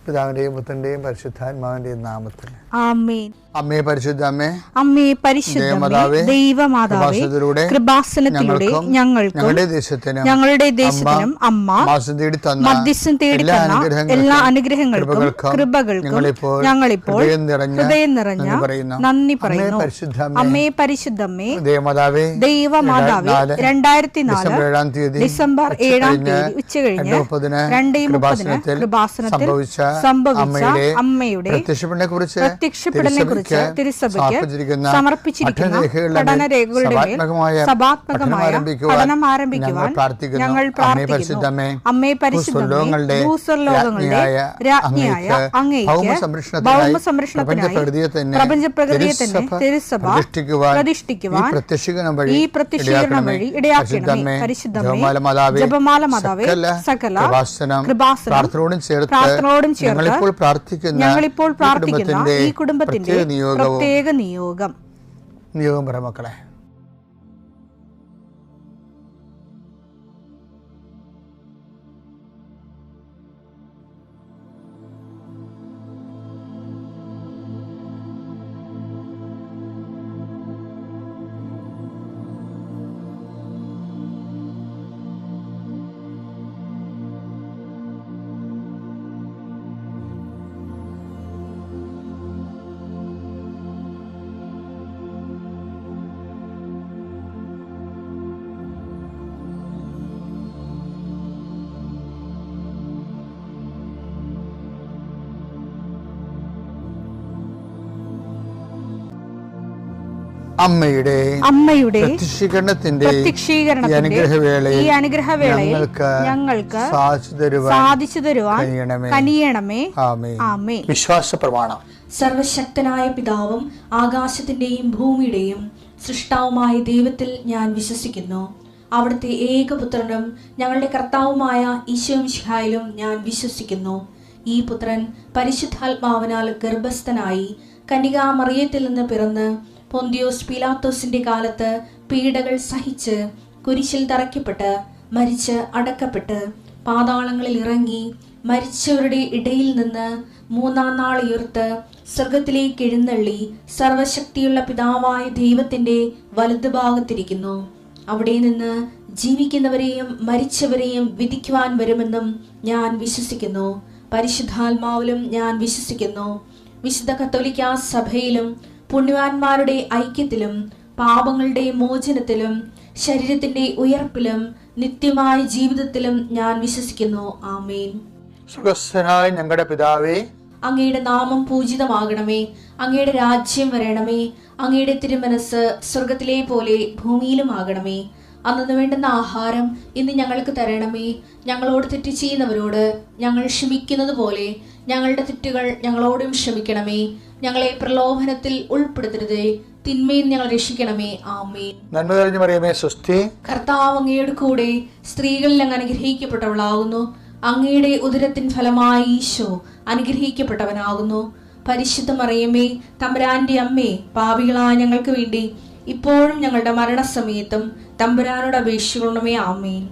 പിതാവിന്റെയും പുത്രന്റെയും പരിശുദ്ധാത്മാവിന്റെയും നാമത്തിൽ ആമേൻ. അമ്മേ പരിശുദ്ധ അമ്മേ, അമ്മേ പരിശുദ്ധമേ, ദൈവമാതാവേ, കൃപാസനത്തിലൂടെ ഞങ്ങൾക്കും ഞങ്ങളുടെ ദേശത്തിനും അമ്മ മധ്യസ്ഥം തേടി തന്ന എല്ലാ അനുഗ്രഹങ്ങൾക്കും കൃപകൾക്കും ഞങ്ങളിപ്പോൾ ഹൃദയം നിറഞ്ഞ നന്ദി പറയുന്നു. അമ്മേ പരിശുദ്ധമേ, ദൈവമാതാവേ, 2004 ഡിസംബർ 7 ഉച്ചകഴിഞ്ഞ് 2:30 കൃപാസനത്തിൽ സംഭവിച്ച അമ്മയുടെ പ്രത്യക്ഷപ്പെടലിനെ കുറിച്ച് തിരുസഭയ്ക്ക് സമർപ്പിച്ചിരിക്കുന്ന പഠനരേഖകളുടെ മേൽ സഭാത്മകമായ പഠനം ആരംഭിക്കുവാൻ ഞങ്ങൾ പ്രാർത്ഥിക്കുന്നു. അമ്മേ പരിശുദ്ധമേ, ഭൂസ്വർലോകങ്ങളുടെ രാജ്ഞിയായ അങ്ങേയ്ക്ക് ഭൗമസംരക്ഷണത്തിനായി പ്രപഞ്ചപ്രകൃതിയെ തന്നെ തിരുസഭ പ്രതിഷ്ഠിക്കുവാൻ ഈ പ്രത്യക്ഷീകരണം വഴി ഇടയാക്കണമേ. പരിശുദ്ധമേ, ജപമാല മാതാവേ, സകല കൃപാസനം പ്രാർത്ഥനയോടും ചേർത്ത് ഞങ്ങളിപ്പോൾ പ്രാർത്ഥിക്കുന്ന ഈ കുടുംബത്തിന്റെ പ്രത്യേക നിയോഗം പറ മക്കളെ. അമ്മയുടെ പ്രത്യക്ഷീകരണത്തിന്റെ ഈ അനുഗ്രഹവേളയിൽ ഞങ്ങൾക്ക് സാധിച്ചു തരുവാൻ കനിയണമേ. ആമേൻ. വിശ്വാസ പ്രമാണം. സർവശക്തനായ പിതാവും ആകാശത്തിന്റെയും ഭൂമിയുടെയും സൃഷ്ടാവുമായ ദൈവത്തിൽ ഞാൻ വിശ്വസിക്കുന്നു. അവിടുത്തെ ഏകപുത്രനും ഞങ്ങളുടെ കർത്താവുമായ ഈശോമിശിഹായിലും ഞാൻ വിശ്വസിക്കുന്നു. ഈ പുത്രൻ പരിശുദ്ധാത്മാവിനാൽ ഗർഭസ്ഥനായി കന്യകാമറിയത്തിൽ നിന്ന് പിറന്ന് പൊന്തിയോസ് പീലാത്തോസിന്റെ കാലത്ത് പീഡകൾ സഹിച്ച് കുരിശിൽ തറയ്ക്കപ്പെട്ട് മരിച്ച് അടക്കപ്പെട്ട് പാതാളങ്ങളിൽ ഇറങ്ങി മരിച്ചവരുടെ ഇടയിൽ നിന്ന് 3-ാം നാൾ ഉയർത്ത് സ്വർഗത്തിലേക്ക് എഴുന്നള്ളി സർവശക്തിയുള്ള പിതാവായ ദൈവത്തിന്റെ വലതുഭാഗത്തിരിക്കുന്നു. അവിടെ നിന്ന് ജീവിക്കുന്നവരെയും മരിച്ചവരെയും വിധിക്കുവാൻ വരുമെന്നും ഞാൻ വിശ്വസിക്കുന്നു. പരിശുദ്ധാത്മാവിലും ഞാൻ വിശ്വസിക്കുന്നു. വിശുദ്ധ കത്തോലിക്കാ സഭയിലും പുണ്യവാന്മാരുടെ ഐക്യത്തിലും പാപങ്ങളുടെ മോചനത്തിലും ശരീരത്തിന്റെ ഉയർപ്പിലും നിത്യമായ ജീവിതത്തിലും ഞാൻ വിശ്വസിക്കുന്നു. ആമേൻ. സുഖസ്ഥനായ ഞങ്ങളുടെ പിതാവേ, അങ്ങയുടെ നാമം പൂജിതമാകണമേ. അങ്ങയുടെ രാജ്യം വരണമേ. അങ്ങയുടെ തിരുമനസ് സ്വർഗത്തിലെ പോലെ ഭൂമിയിലും ആകണമേ. അന്നു വേണ്ടുന്ന ആഹാരം ഇന്ന് ഞങ്ങൾക്ക് തരണമേ. ഞങ്ങളോട് തെറ്റ് ചെയ്യുന്നവരോട് ഞങ്ങൾ ക്ഷമിക്കുന്നത് പോലെ ഞങ്ങളുടെ തെറ്റുകൾ ഞങ്ങളോടും ക്ഷമിക്കണമേ. ഞങ്ങളെ പ്രലോഭനത്തിൽ ഉൾപ്പെടുത്തരുതേ, തിന്മയിൽ ഞങ്ങൾ രക്ഷിക്കണമേ. ആമേൻ. നന്മ നിറഞ്ഞ മറിയമേ, സ്വസ്തി. കർത്താവ് അങ്ങയുടെ കൂടെ സ്ത്രീകളിൽ അങ്ങ് അനുഗ്രഹിക്കപ്പെട്ടവളാകുന്നു. അങ്ങയുടെ ഉദരത്തിൻ ഫലമായി ഈശോ അനുഗ്രഹിക്കപ്പെട്ടവനാകുന്നു. പരിശുദ്ധ മറിയമേ, തമ്പുരാന്റെ അമ്മേ, പാപികളായ ഞങ്ങൾക്ക് വേണ്ടി ഇപ്പോഴും ഞങ്ങളുടെ മരണസമയത്തും തമ്പുരാനോട് അപേക്ഷിക്കണമേ. ആമേൻ.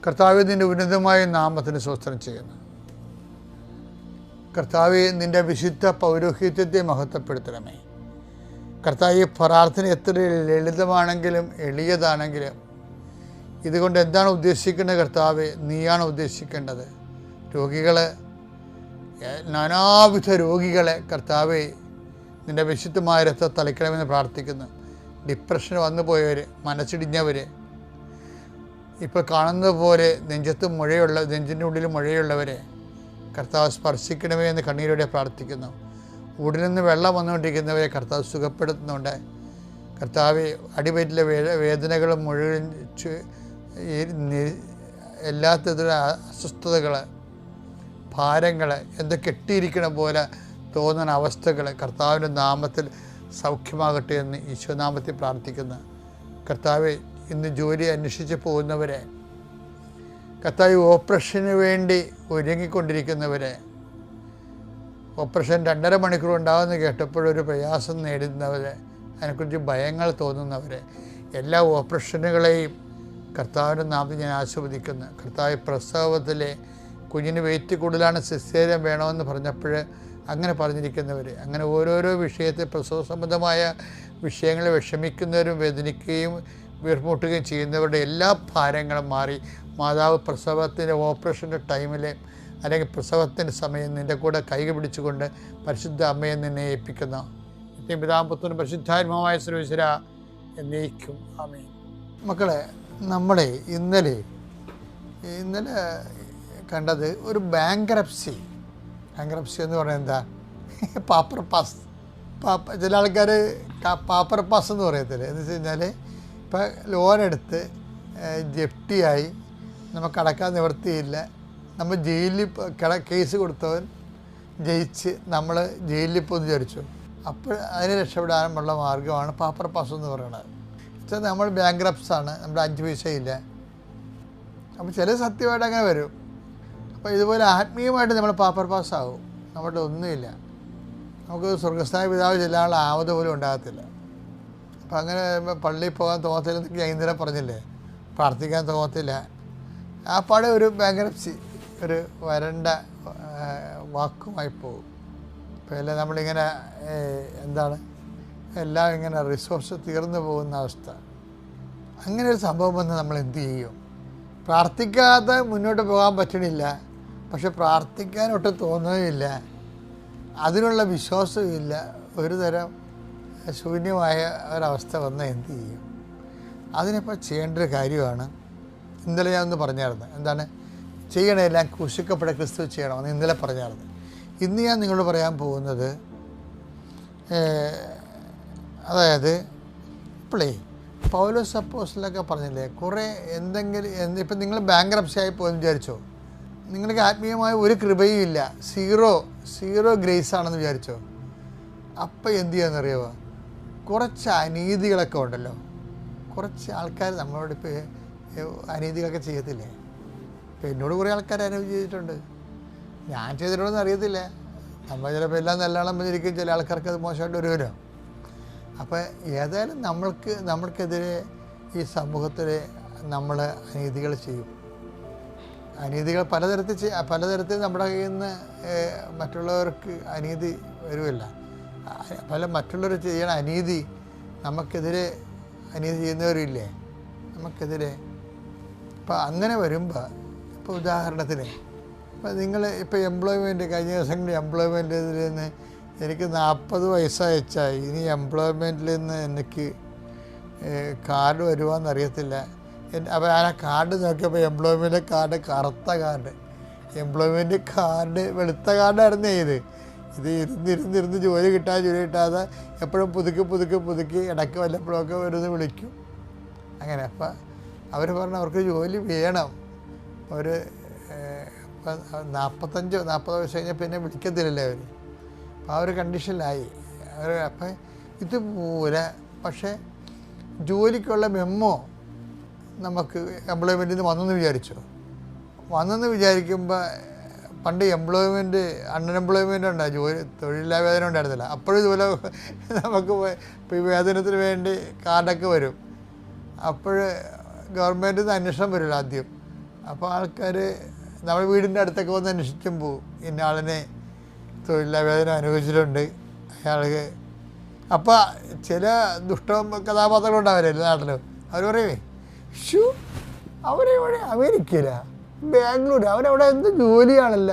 കർത്താവേ, നിന്റെ ഉന്നതമായ നാമത്തിന് സ്തോത്രം ചെയ്യുന്നു. കർത്താവേ, നിന്റെ വിശുദ്ധ പൗരോഹിത്യത്തെ മഹത്വപ്പെടുത്തണമേ. കർത്താവേ, പ്രാർത്ഥന എത്ര ലളിതമാണെങ്കിലും എളിയതാണെങ്കിലും ഇതുകൊണ്ട് എന്താണ് ഉദ്ദേശിക്കേണ്ടത്? കർത്താവേ, നീയാണ് ഉദ്ദേശിക്കേണ്ടത്. രോഗികളെ, നാനാവിധ രോഗികളെ കർത്താവേ നിന്റെ വിശുദ്ധമായ രക്തം തളിക്കണമെന്ന് പ്രാർത്ഥിക്കുന്നു. ഡിപ്രഷൻ വന്നു പോയവർ, മനസ്സിടിഞ്ഞവർ, ഇപ്പോൾ കാണുന്നത് പോലെ നെഞ്ചിൻ്റെ ഉള്ളിൽ മുഴയുള്ളവരെ കർത്താവ് സ്പർശിക്കണമേ എന്ന് കണ്ണീരോടെ പ്രാർത്ഥിക്കുന്നു. ഉടലിൽ നിന്ന് വെള്ളം വന്നുകൊണ്ടിരിക്കുന്നവരെ കർത്താവ് സുഖപ്പെടുത്തുന്നുണ്ട്. കർത്താവ് അടിവയറ്റിലെ വേദനകളും മുഴുവൻ എല്ലാത്തരം അസ്വസ്ഥതകൾ, ഭാരങ്ങൾ, എന്തോ കെട്ടിയിരിക്കണ പോലെ തോന്നുന്ന അവസ്ഥകൾ കർത്താവിൻ്റെ നാമത്തിൽ സൗഖ്യമാകട്ടെ എന്ന് ഈശോനാമത്തിൽ പ്രാർത്ഥിക്കുന്നു. കർത്താവ്, ഇന്ന് ജോലി അന്വേഷിച്ച് പോകുന്നവരെ, കർത്താവ് ഓപ്പറേഷന് വേണ്ടി ഒരുങ്ങിക്കൊണ്ടിരിക്കുന്നവരെ, ഓപ്പറേഷൻ 2.5 മണിക്കൂർ ഉണ്ടാകുമെന്ന് കേട്ടപ്പോഴൊരു പ്രയാസം നേടുന്നവരെ, അതിനെക്കുറിച്ച് ഭയങ്ങൾ തോന്നുന്നവരെ, എല്ലാ ഓപ്പറേഷനുകളെയും കർത്താവിൻ്റെ നാമത്തിൽ ഞാൻ ആശീർവദിക്കുന്നു. കർത്താവ്, പ്രസവത്തിലെ കുഞ്ഞിന് വെയിറ്റ് കൂടുതലാണ് സിസേറിയൻ വേണമെന്ന് പറഞ്ഞപ്പോൾ അങ്ങനെ പറഞ്ഞിരിക്കുന്നവർ, അങ്ങനെ ഓരോരോ വിഷയത്തിൽ പ്രസവ സംബന്ധമായ വിഷയങ്ങളിൽ വിഷമിക്കുന്നവരും വേദനിക്കുകയും വീർമുട്ടുകയും ചെയ്യുന്നവരുടെ എല്ലാ ഭാരങ്ങളും മാറി മാതാവ് പ്രസവത്തിൻ്റെ ഓപ്പറേഷൻ്റെ ടൈമിൽ അല്ലെങ്കിൽ പ്രസവത്തിൻ്റെ സമയം നിൻ്റെ കൂടെ കൈകൾ പിടിച്ചുകൊണ്ട് പരിശുദ്ധ അമ്മയെ നിന്നെ ഏൽപ്പിക്കുന്ന പിതാപുത്രനും പരിശുദ്ധാത്മാവായ സർവീശ്വര എന്നേക്കും ആമേൻ. മക്കളെ, നമ്മളെ ഇന്നലെ കണ്ടത് ഒരു ബാങ്ക്രപ്സി എന്ന് പറയുന്നത് എന്താ? പാപ്പർ പാസ്. ചില ആൾക്കാർ പാപ്പർ പാസ് എന്ന് പറയത്തില്ല. എന്ന് വെച്ച് കഴിഞ്ഞാൽ ഇപ്പം ലോണെടുത്ത് ജപ്തിയായി, നമുക്ക് അടക്കാൻ നിവൃത്തിയില്ല, നമ്മൾ ജയിലിൽ കേസ് കൊടുത്തവൻ ജയിച്ച് നമ്മൾ ജയിലിൽ പോയി വിചാരിച്ചു. അപ്പോൾ അതിനെ രക്ഷപ്പെടാനുള്ള മാർഗ്ഗമാണ് പാപ്പർ പാസ് എന്ന് പറയുന്നത്. വെച്ചാൽ നമ്മൾ ബാങ്ക്രപ്സാണ്, നമ്മുടെ 5 പൈസയില്ല. അപ്പോൾ ചില സത്യമായിട്ട് അങ്ങനെ വരും. അപ്പോൾ ഇതുപോലെ ആത്മീയമായിട്ട് നമ്മൾ പാപ്പർ പാസ്സാവും, നമ്മുടെ ഒന്നുമില്ല, നമുക്ക് സ്വർഗസ്ഥായ പിതാവ് ചെല്ലാനുള്ള ആവത് പോലും ഉണ്ടാകത്തില്ല. അപ്പം അങ്ങനെ പള്ളിയിൽ പോകാൻ തോന്നത്തില്ലെന്നൊക്കെ ഞാൻ ഇന്നലെ പറഞ്ഞില്ലേ, പ്രാർത്ഥിക്കാൻ തോന്നത്തില്ല. ആ പാടെ ഒരു ബാങ്ക്രപ്സി, ഒരു വരണ്ട വാക്കുമായി പോകും. അപ്പോൾ എല്ലാം നമ്മളിങ്ങനെ എല്ലാം ഇങ്ങനെ റിസോഴ്സ് തീർന്നു പോകുന്ന അവസ്ഥ. അങ്ങനെ ഒരു സംഭവം വന്ന് നമ്മൾ എന്ത് ചെയ്യും? പ്രാർത്ഥിക്കാതെ മുന്നോട്ട് പോകാൻ പറ്റണില്ല, പക്ഷെ പ്രാർത്ഥിക്കാനൊട്ടും തോന്നുകയില്ല, അതിനുള്ള വിശ്വാസമില്ല, ഒരു തരം ശൂന്യമായ ഒരവസ്ഥ വന്നാൽ എന്ത് ചെയ്യും? അതിനിപ്പോൾ ചെയ്യേണ്ട ഒരു കാര്യമാണ്. ഇന്നലെ ഞാൻ ഒന്ന് പറഞ്ഞായിരുന്നു, എന്താണ് ചെയ്യണമെല്ലാം ക്രൂശിക്കപ്പെട്ട ക്രിസ്തു ചെയ്യണമെന്ന് ഇന്നലെ പറഞ്ഞായിരുന്നു. ഇന്ന് ഞാൻ നിങ്ങളോട് പറയാൻ പോകുന്നത്, അതായത് ഇപ്പോഴേ പൗലോസ് അപ്പോസ്തലനൊക്കെ പറഞ്ഞില്ലേ, കുറേ എന്തെങ്കിലും ഇപ്പം നിങ്ങൾ ബാങ്ക്രപ്സി ആയി പോയെന്ന് വിചാരിച്ചോ, നിങ്ങൾക്ക് ആത്മീയമായ ഒരു കൃപയും ഇല്ല, സീറോ ഗ്രേസ് ആണെന്ന് വിചാരിച്ചോ, അപ്പം എന്ത് ചെയ്യാമെന്നറിയാമോ? കുറച്ച് അനീതികളൊക്കെ ഉണ്ടല്ലോ, കുറച്ച് ആൾക്കാർ നമ്മളോട് ഇപ്പോൾ അനീതികളൊക്കെ ചെയ്യത്തില്ലേ? ഇപ്പം എന്നോട് കുറേ ആൾക്കാർ അനീതി ചെയ്തിട്ടുണ്ട്, ഞാൻ ചെയ്തിട്ടുണ്ടെന്ന് അറിയത്തില്ല. നമ്മൾ ചിലപ്പോൾ എല്ലാം നല്ലോണം പറഞ്ഞിരിക്കും, ചില ആൾക്കാർക്ക് അത് മോശമായിട്ട് വരുമല്ലോ. അപ്പോൾ ഏതായാലും നമ്മൾക്കെതിരെ ഈ സമൂഹത്തിൽ നമ്മൾ അനീതികൾ ചെയ്യും. അനീതികൾ പലതരത്തിൽ നമ്മുടെ കയ്യിൽ നിന്ന് മറ്റുള്ളവർക്ക് അനീതി വരുമല്ല. മറ്റുള്ളവർ ചെയ്യണ അനീതി നമുക്കെതിരെ അനീതി ചെയ്യുന്നവരില്ലേ നമുക്കെതിരെ. അപ്പോൾ അങ്ങനെ വരുമ്പോൾ, ഇപ്പോൾ ഉദാഹരണത്തിന് ഇപ്പോൾ നിങ്ങൾ ഇപ്പോൾ എംപ്ലോയ്മെൻറ്റ് കഴിഞ്ഞ ദിവസങ്ങളിൽ എംപ്ലോയ്മെൻറ്റിൽ നിന്ന് എനിക്ക് 40 വയസ്സായിച്ചായി, ഇനി എംപ്ലോയ്മെൻറ്റിൽ നിന്ന് എനിക്ക് കാർഡ് വരുവാന്നറിയത്തില്ല. അപ്പോൾ ഞാൻ ആ കാർഡ് നോക്കിയപ്പോൾ എംപ്ലോയ്മെൻറ്റ് കാർഡ് കറുത്ത കാർഡ്, എംപ്ലോയ്മെൻറ്റ് കാർഡ് വെളുത്ത കാർഡായിരുന്നു. ഇത് ഇരുന്നിരുന്ന് ജോലി കിട്ടാതെ എപ്പോഴും പുതുക്കി ഇടയ്ക്ക് വല്ലപ്പോഴൊക്കെ വരുന്ന് വിളിക്കും. അങ്ങനെ അപ്പം അവർ പറഞ്ഞു അവർക്ക് ജോലി വേണം. അവർ 40 വയസ്സ് കഴിഞ്ഞാൽ പിന്നെ വിളിക്കത്തില്ലല്ലേ അവർ. അപ്പോൾ ആ ഒരു കണ്ടീഷനിലായി അവർ. അപ്പം ഇതുപോലെ പക്ഷേ ജോലിക്കുള്ള മെമ്മോ നമുക്ക് എംപ്ലോയ്മെൻറ്റിൽ നിന്ന് വന്നെന്ന് വിചാരിക്കുമ്പോൾ പണ്ട് അൺഎംപ്ലോയ്മെൻ്റ് ഉണ്ടായി, തൊഴിലില്ലാ വേതനം ഉണ്ടായിരുന്നില്ല. അപ്പോഴും ഇതുപോലെ നമുക്ക് ഇപ്പോൾ ഈ വേതനത്തിന് വേണ്ടി കാർഡൊക്കെ വരും. അപ്പോൾ ഗവൺമെൻറ്റിൽ നിന്ന് അന്വേഷണം വരുമല്ലോ ആദ്യം. അപ്പോൾ ആൾക്കാർ നമ്മുടെ വീടിൻ്റെ അടുത്തൊക്കെ വന്ന് അന്വേഷിക്കും പോവും, ഇന്ന ആളിനെ തൊഴിലില്ലാ വേതനം അനുഭവിച്ചിട്ടുണ്ട് അയാൾക്ക്. അപ്പോൾ ചില കഥാപാത്രങ്ങളുണ്ടാവില്ല നാട്ടിലും. അവർ പറയേ അവരെവിടെ അമേരിക്കയില, ബാംഗ്ലൂർ, അവരവിടെ എന്ത് ജോലിയാണല്ല,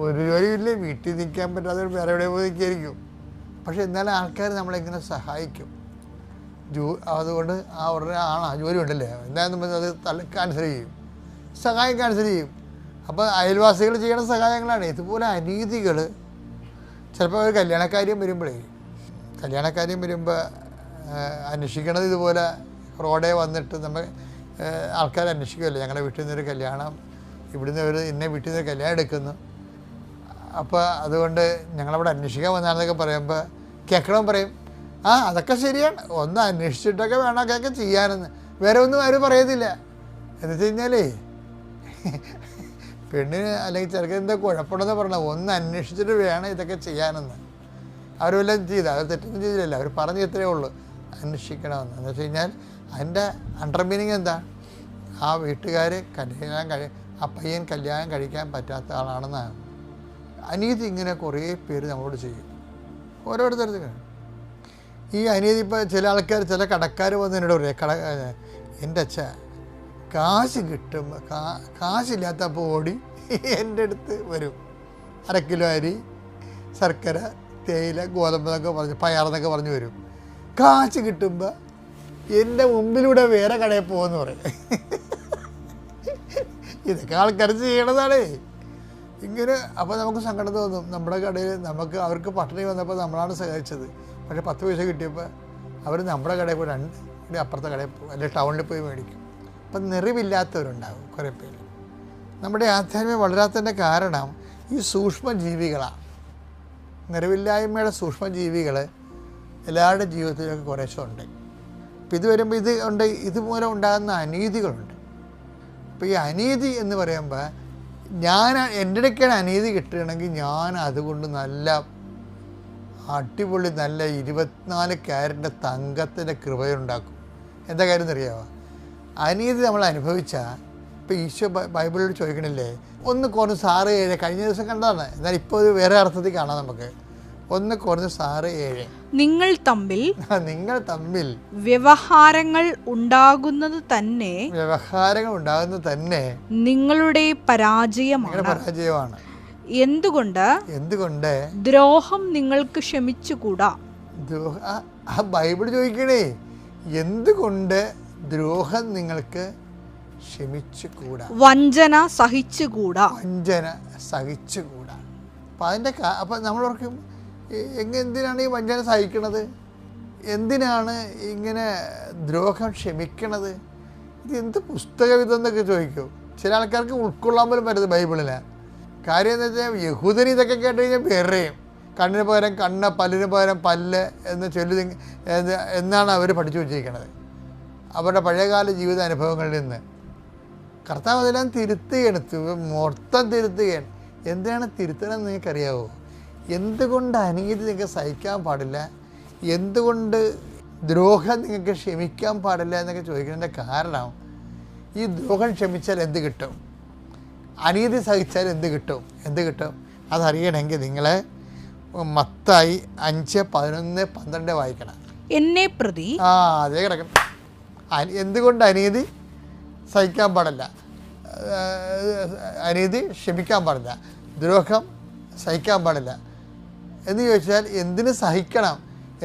ഒരു ജോലിയില്ലേ, വീട്ടിൽ നിൽക്കാൻ പറ്റാതെ വേറെ എവിടെ പോയി നിൽക്കായിരിക്കും. പക്ഷെ എന്നാലും ആൾക്കാർ നമ്മളെങ്ങനെ സഹായിക്കും. അതുകൊണ്ട് അവരുടെ ജോലി ഉണ്ടല്ലേ എന്തായാലും അത് ക്യാൻസൽ ചെയ്യും, സഹായം ക്യാൻസൽ ചെയ്യും. അപ്പോൾ അയൽവാസികൾ ചെയ്യണ സഹായങ്ങളാണ്. ഇതുപോലെ അനീതികൾ ചിലപ്പോൾ ഒരു കല്യാണക്കാര്യം വരുമ്പോൾ അന്വേഷിക്കണത് ഇതുപോലെ റോഡേ വന്നിട്ട് നമ്മൾ ആൾക്കാർ അന്വേഷിക്കുമല്ലോ, ഞങ്ങളുടെ വീട്ടിൽ നിന്നൊരു കല്യാണം, ഇവിടുന്ന് ഇന്ന വീട്ടിൽ നിന്ന് കല്യാണം എടുക്കുന്നു, അപ്പോൾ അതുകൊണ്ട് ഞങ്ങളവിടെ അന്വേഷിക്കാൻ വന്നാണെന്നൊക്കെ പറയുമ്പോൾ കേൾക്കണം പറയും, അതൊക്കെ ശരിയാണ്, ഒന്ന് അന്വേഷിച്ചിട്ടൊക്കെ വേണം അതൊക്കെ ചെയ്യാനെന്ന്. വേറെ ഒന്നും ആരും പറയത്തില്ല. എന്ന് വെച്ച് കഴിഞ്ഞാലേ പെണ്ണിന് അല്ലെങ്കിൽ ചെറുക്കൻ എന്താ കുഴപ്പമുണ്ടെന്ന് പറഞ്ഞാൽ ഒന്ന് അന്വേഷിച്ചിട്ട് വേണം ഇതൊക്കെ ചെയ്യാനെന്ന്. അവർ വല്ലതും ചെയ്താൽ അവർ തെറ്റൊന്നും ചെയ്തില്ല, അവർ പറഞ്ഞ് ഇത്രയേ ഉള്ളൂ, അന്വേഷിക്കണമെന്ന്. എന്ന് വെച്ച് കഴിഞ്ഞാൽ അതിൻ്റെ അണ്ടർ മീനിങ് എന്താ? ആ വീട്ടുകാർ കല്യാണം ആ പയ്യൻ കല്യാണം കഴിക്കാൻ പറ്റാത്ത ആളാണെന്നാണ്. അനീതി ഇങ്ങനെ കുറേ പേര് നമ്മളോട് ചെയ്യും, ഓരോരുത്തർക്ക്. ഈ അനീതി ഇപ്പോൾ ചില ആൾക്കാർ, ചില കടക്കാർ വന്ന് എന്നോട് പറയും, എൻ്റെ അച്ഛ കാശ് കിട്ടുമ്പോൾ കാശില്ലാത്തപ്പോൾ ഓടി എൻ്റെ അടുത്ത് വരും. 1/2 കിലോ അരി, ശർക്കര, തേയില, ഗോതമ്പെന്നൊക്കെ പറഞ്ഞ്, പയറെന്നൊക്കെ പറഞ്ഞ് വരും. കാശ് കിട്ടുമ്പോൾ എൻ്റെ മുമ്പിലൂടെ വേറെ കടയിൽ പോകുമെന്ന് പറയും. ഇതൊക്കെ ആൾക്കാർ ചെയ്യണതാണ് ഇങ്ങനെ. അപ്പോൾ നമുക്ക് സങ്കടം തോന്നും. നമ്മുടെ കടയിൽ അവർക്ക് പട്ടിണി വന്നപ്പോൾ നമ്മളാണ് സഹായിച്ചത്. പക്ഷേ 10 പൈസ കിട്ടിയപ്പോൾ അവർ നമ്മുടെ കടയിൽ പോയി 2 അപ്പുറത്തെ കടയിൽ പോകും, അല്ലെങ്കിൽ ടൗണിൽ പോയി മേടിക്കും. അപ്പം നിറവില്ലാത്തവരുണ്ടാകും കുറേ പേര്. നമ്മുടെ ആധ്യാത്മികം വളരാത്തതിൻ്റെ കാരണം ഈ സൂക്ഷ്മജീവികളാണ്. നിറവില്ലായ്മയുടെ സൂക്ഷ്മജീവികൾ എല്ലാവരുടെ ജീവിതത്തിലൊക്കെ കുറേശ്ശെ ഉണ്ട്. അപ്പം ഇത് വരുമ്പോൾ ഇതുമൂലം ഉണ്ടാകുന്ന അനീതികളുണ്ട്. അപ്പോൾ ഈ അനീതി എന്ന് പറയുമ്പോൾ എൻ്റെ ഇടയ്ക്കാണ് അനീതി കിട്ടുകയാണെങ്കിൽ ഞാൻ അതുകൊണ്ട് നല്ല അടിപൊളി നല്ല 24 കാരറ്റിൻ്റെ തങ്കത്തിൻ്റെ കൃപയുണ്ടാക്കും. എന്താ കാര്യം എന്നറിയാമോ? അനീതി നമ്മൾ അനുഭവിച്ചാൽ, ഇപ്പോൾ ഈശോ ബൈബിളിൽ ചോദിക്കണില്ലേ, 1 കോരിന്ത്യർ 6:7 കഴിഞ്ഞ ദിവസം കണ്ടതാണ്, എന്നാൽ ഇപ്പോൾ ഒരു വേറെ അർത്ഥത്തിൽ കാണാം നമുക്ക്. 1 കോരിന്ത്യർ 6:7 നിങ്ങൾ തമ്മിൽ വ്യവഹാരങ്ങൾ ഉണ്ടാകുന്നത് തന്നെ നിങ്ങളുടെ പരാജയമാണ്. എന്തുകൊണ്ട് ദ്രോഹം നിങ്ങൾക്ക് ക്ഷമിച്ചുകൂടാ? ബൈബിൾ ചോദിക്കണേ, എന്തുകൊണ്ട് ദ്രോഹം നിങ്ങൾക്ക് ക്ഷമിച്ചുകൂടാ? വഞ്ചന സഹിച്ചുകൂടാ. അപ്പം നമ്മളോർക്കും, എന്തിനാണ് ഈ വഞ്ചന സഹിക്കണത്? എന്തിനാണ് ഇങ്ങനെ ദ്രോഹം ക്ഷമിക്കണത്? ഇത് എന്ത് പുസ്തകം ഇതെന്നൊക്കെ ചോദിക്കും. ചില ആൾക്കാർക്ക് ഉൾക്കൊള്ളാൻ പോലും പറ്റുന്നത് ബൈബിളിലാണ്. കാര്യം എന്ന് വെച്ചാൽ യഹൂദന് ഇതൊക്കെ കേട്ട് കഴിഞ്ഞാൽ പേരെയും, കണ്ണിന് പകരം കണ്ണ്, പല്ലിന് പകരം പല്ല് എന്ന് എന്നാണ് അവർ പഠിച്ചു വച്ചിരിക്കുന്നത് അവരുടെ പഴയകാല ജീവിത അനുഭവങ്ങളിൽ നിന്ന്. കർത്താവ് അതെല്ലാം തിരുത്തുകയാണ്, മൊത്തം തിരുത്തുകയാണ്. എന്തിനാണ് തിരുത്തണമെന്ന് നിങ്ങൾക്കറിയാവോ? എന്തുകൊണ്ട് അനീതി നിങ്ങൾക്ക് സഹിക്കാൻ പാടില്ല, എന്തുകൊണ്ട് ദ്രോഹം നിങ്ങൾക്ക് ക്ഷമിക്കാൻ പാടില്ല എന്നൊക്കെ ചോദിക്കുന്നതിൻ്റെ കാരണം, ഈ ദ്രോഹം ക്ഷമിച്ചാൽ എന്ത് കിട്ടും, അനീതി സഹിച്ചാൽ എന്ത് കിട്ടും അതറിയണമെങ്കിൽ നിങ്ങൾ മത്തായി 5:11-12 വായിക്കണം. എന്നെ പ്രതി അതേ കിടക്കണം. എന്തുകൊണ്ട് അനീതി സഹിക്കാൻ പാടില്ല, അനീതി ക്ഷമിക്കാൻ പാടില്ല, ദ്രോഹം സഹിക്കാൻ പാടില്ല എന്ന് ചോദിച്ചാൽ എന്തിന് സഹിക്കണം,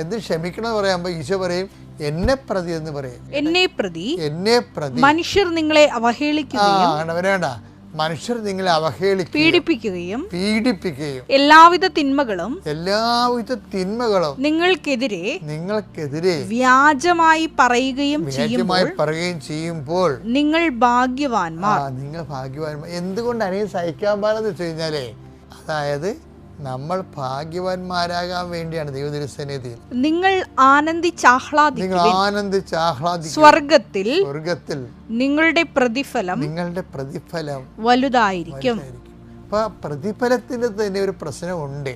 എന്തിന് ക്ഷമിക്കണം എന്ന് പറയുമ്പോൾ ഈശോ പറയും എന്നെ പ്രതി എന്ന് പറയും. എന്നെ പ്രതി മനുഷ്യർ നിങ്ങളെ അവഹേളിക്കുകയും വേണ്ട, മനുഷ്യർ നിങ്ങളെ അവഹേളിക്കുകയും പീഡിപ്പിക്കുകയും എല്ലാവിധ തിന്മകളും നിങ്ങൾക്കെതിരെ വ്യാജമായി പറയുകയും ചെയ്യുമ്പോൾ നിങ്ങൾ ഭാഗ്യവാന്മാർ. എന്തുകൊണ്ട് അനീതി സഹിക്കാൻ പാടില്ലെന്ന് വെച്ച് കഴിഞ്ഞാലേ, അതായത് നമ്മൾ ഭാഗ്യവാന്മാരാകാൻ വേണ്ടിയാണ് ദൈവതിരുസന്നിധിയിൽ നിങ്ങൾ ആനന്ദിച്ചാഹ്ലാദിക്കുവിൻ. സ്വർഗത്തിൽ നിങ്ങളുടെ പ്രതിഫലം വലുതായിരിക്കും. അപ്പൊ പ്രതിഫലത്തിന് തന്നെ ഒരു പ്രശ്നമുണ്ട്.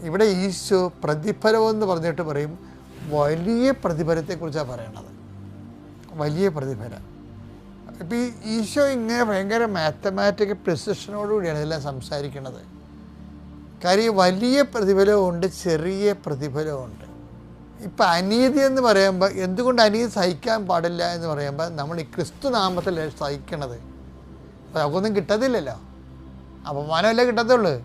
ഇവിടെ ഈശോ പ്രതിഫലം എന്ന് പറഞ്ഞിട്ട് പറയും വലിയ പ്രതിഫലത്തെക്കുറിച്ചാണ് പറയണത്, വലിയ പ്രതിഫലം. ഇപ്പം ഈ ഈശോ ഇങ്ങനെ ഭയങ്കര മാത്തമാറ്റിക്കൽ പ്രിസിഷനോടുകൂടിയാണ് ഇതെല്ലാം സംസാരിക്കുന്നത്. കാര്യം വലിയ പ്രതിഫലമുണ്ട്, ചെറിയ പ്രതിഫലമുണ്ട്. ഇപ്പം അനീതി എന്ന് പറയുമ്പോൾ, എന്തുകൊണ്ട് അനീതി സഹിക്കാൻ പാടില്ല എന്ന് പറയുമ്പോൾ, നമ്മൾ ഈ ക്രിസ്തു നാമത്തിൽ സഹിക്കണത്. അപ്പോൾ നമുക്കൊന്നും കിട്ടത്തില്ലല്ലോ, അപമാനമല്ലേ കിട്ടത്തുള്ളൂ.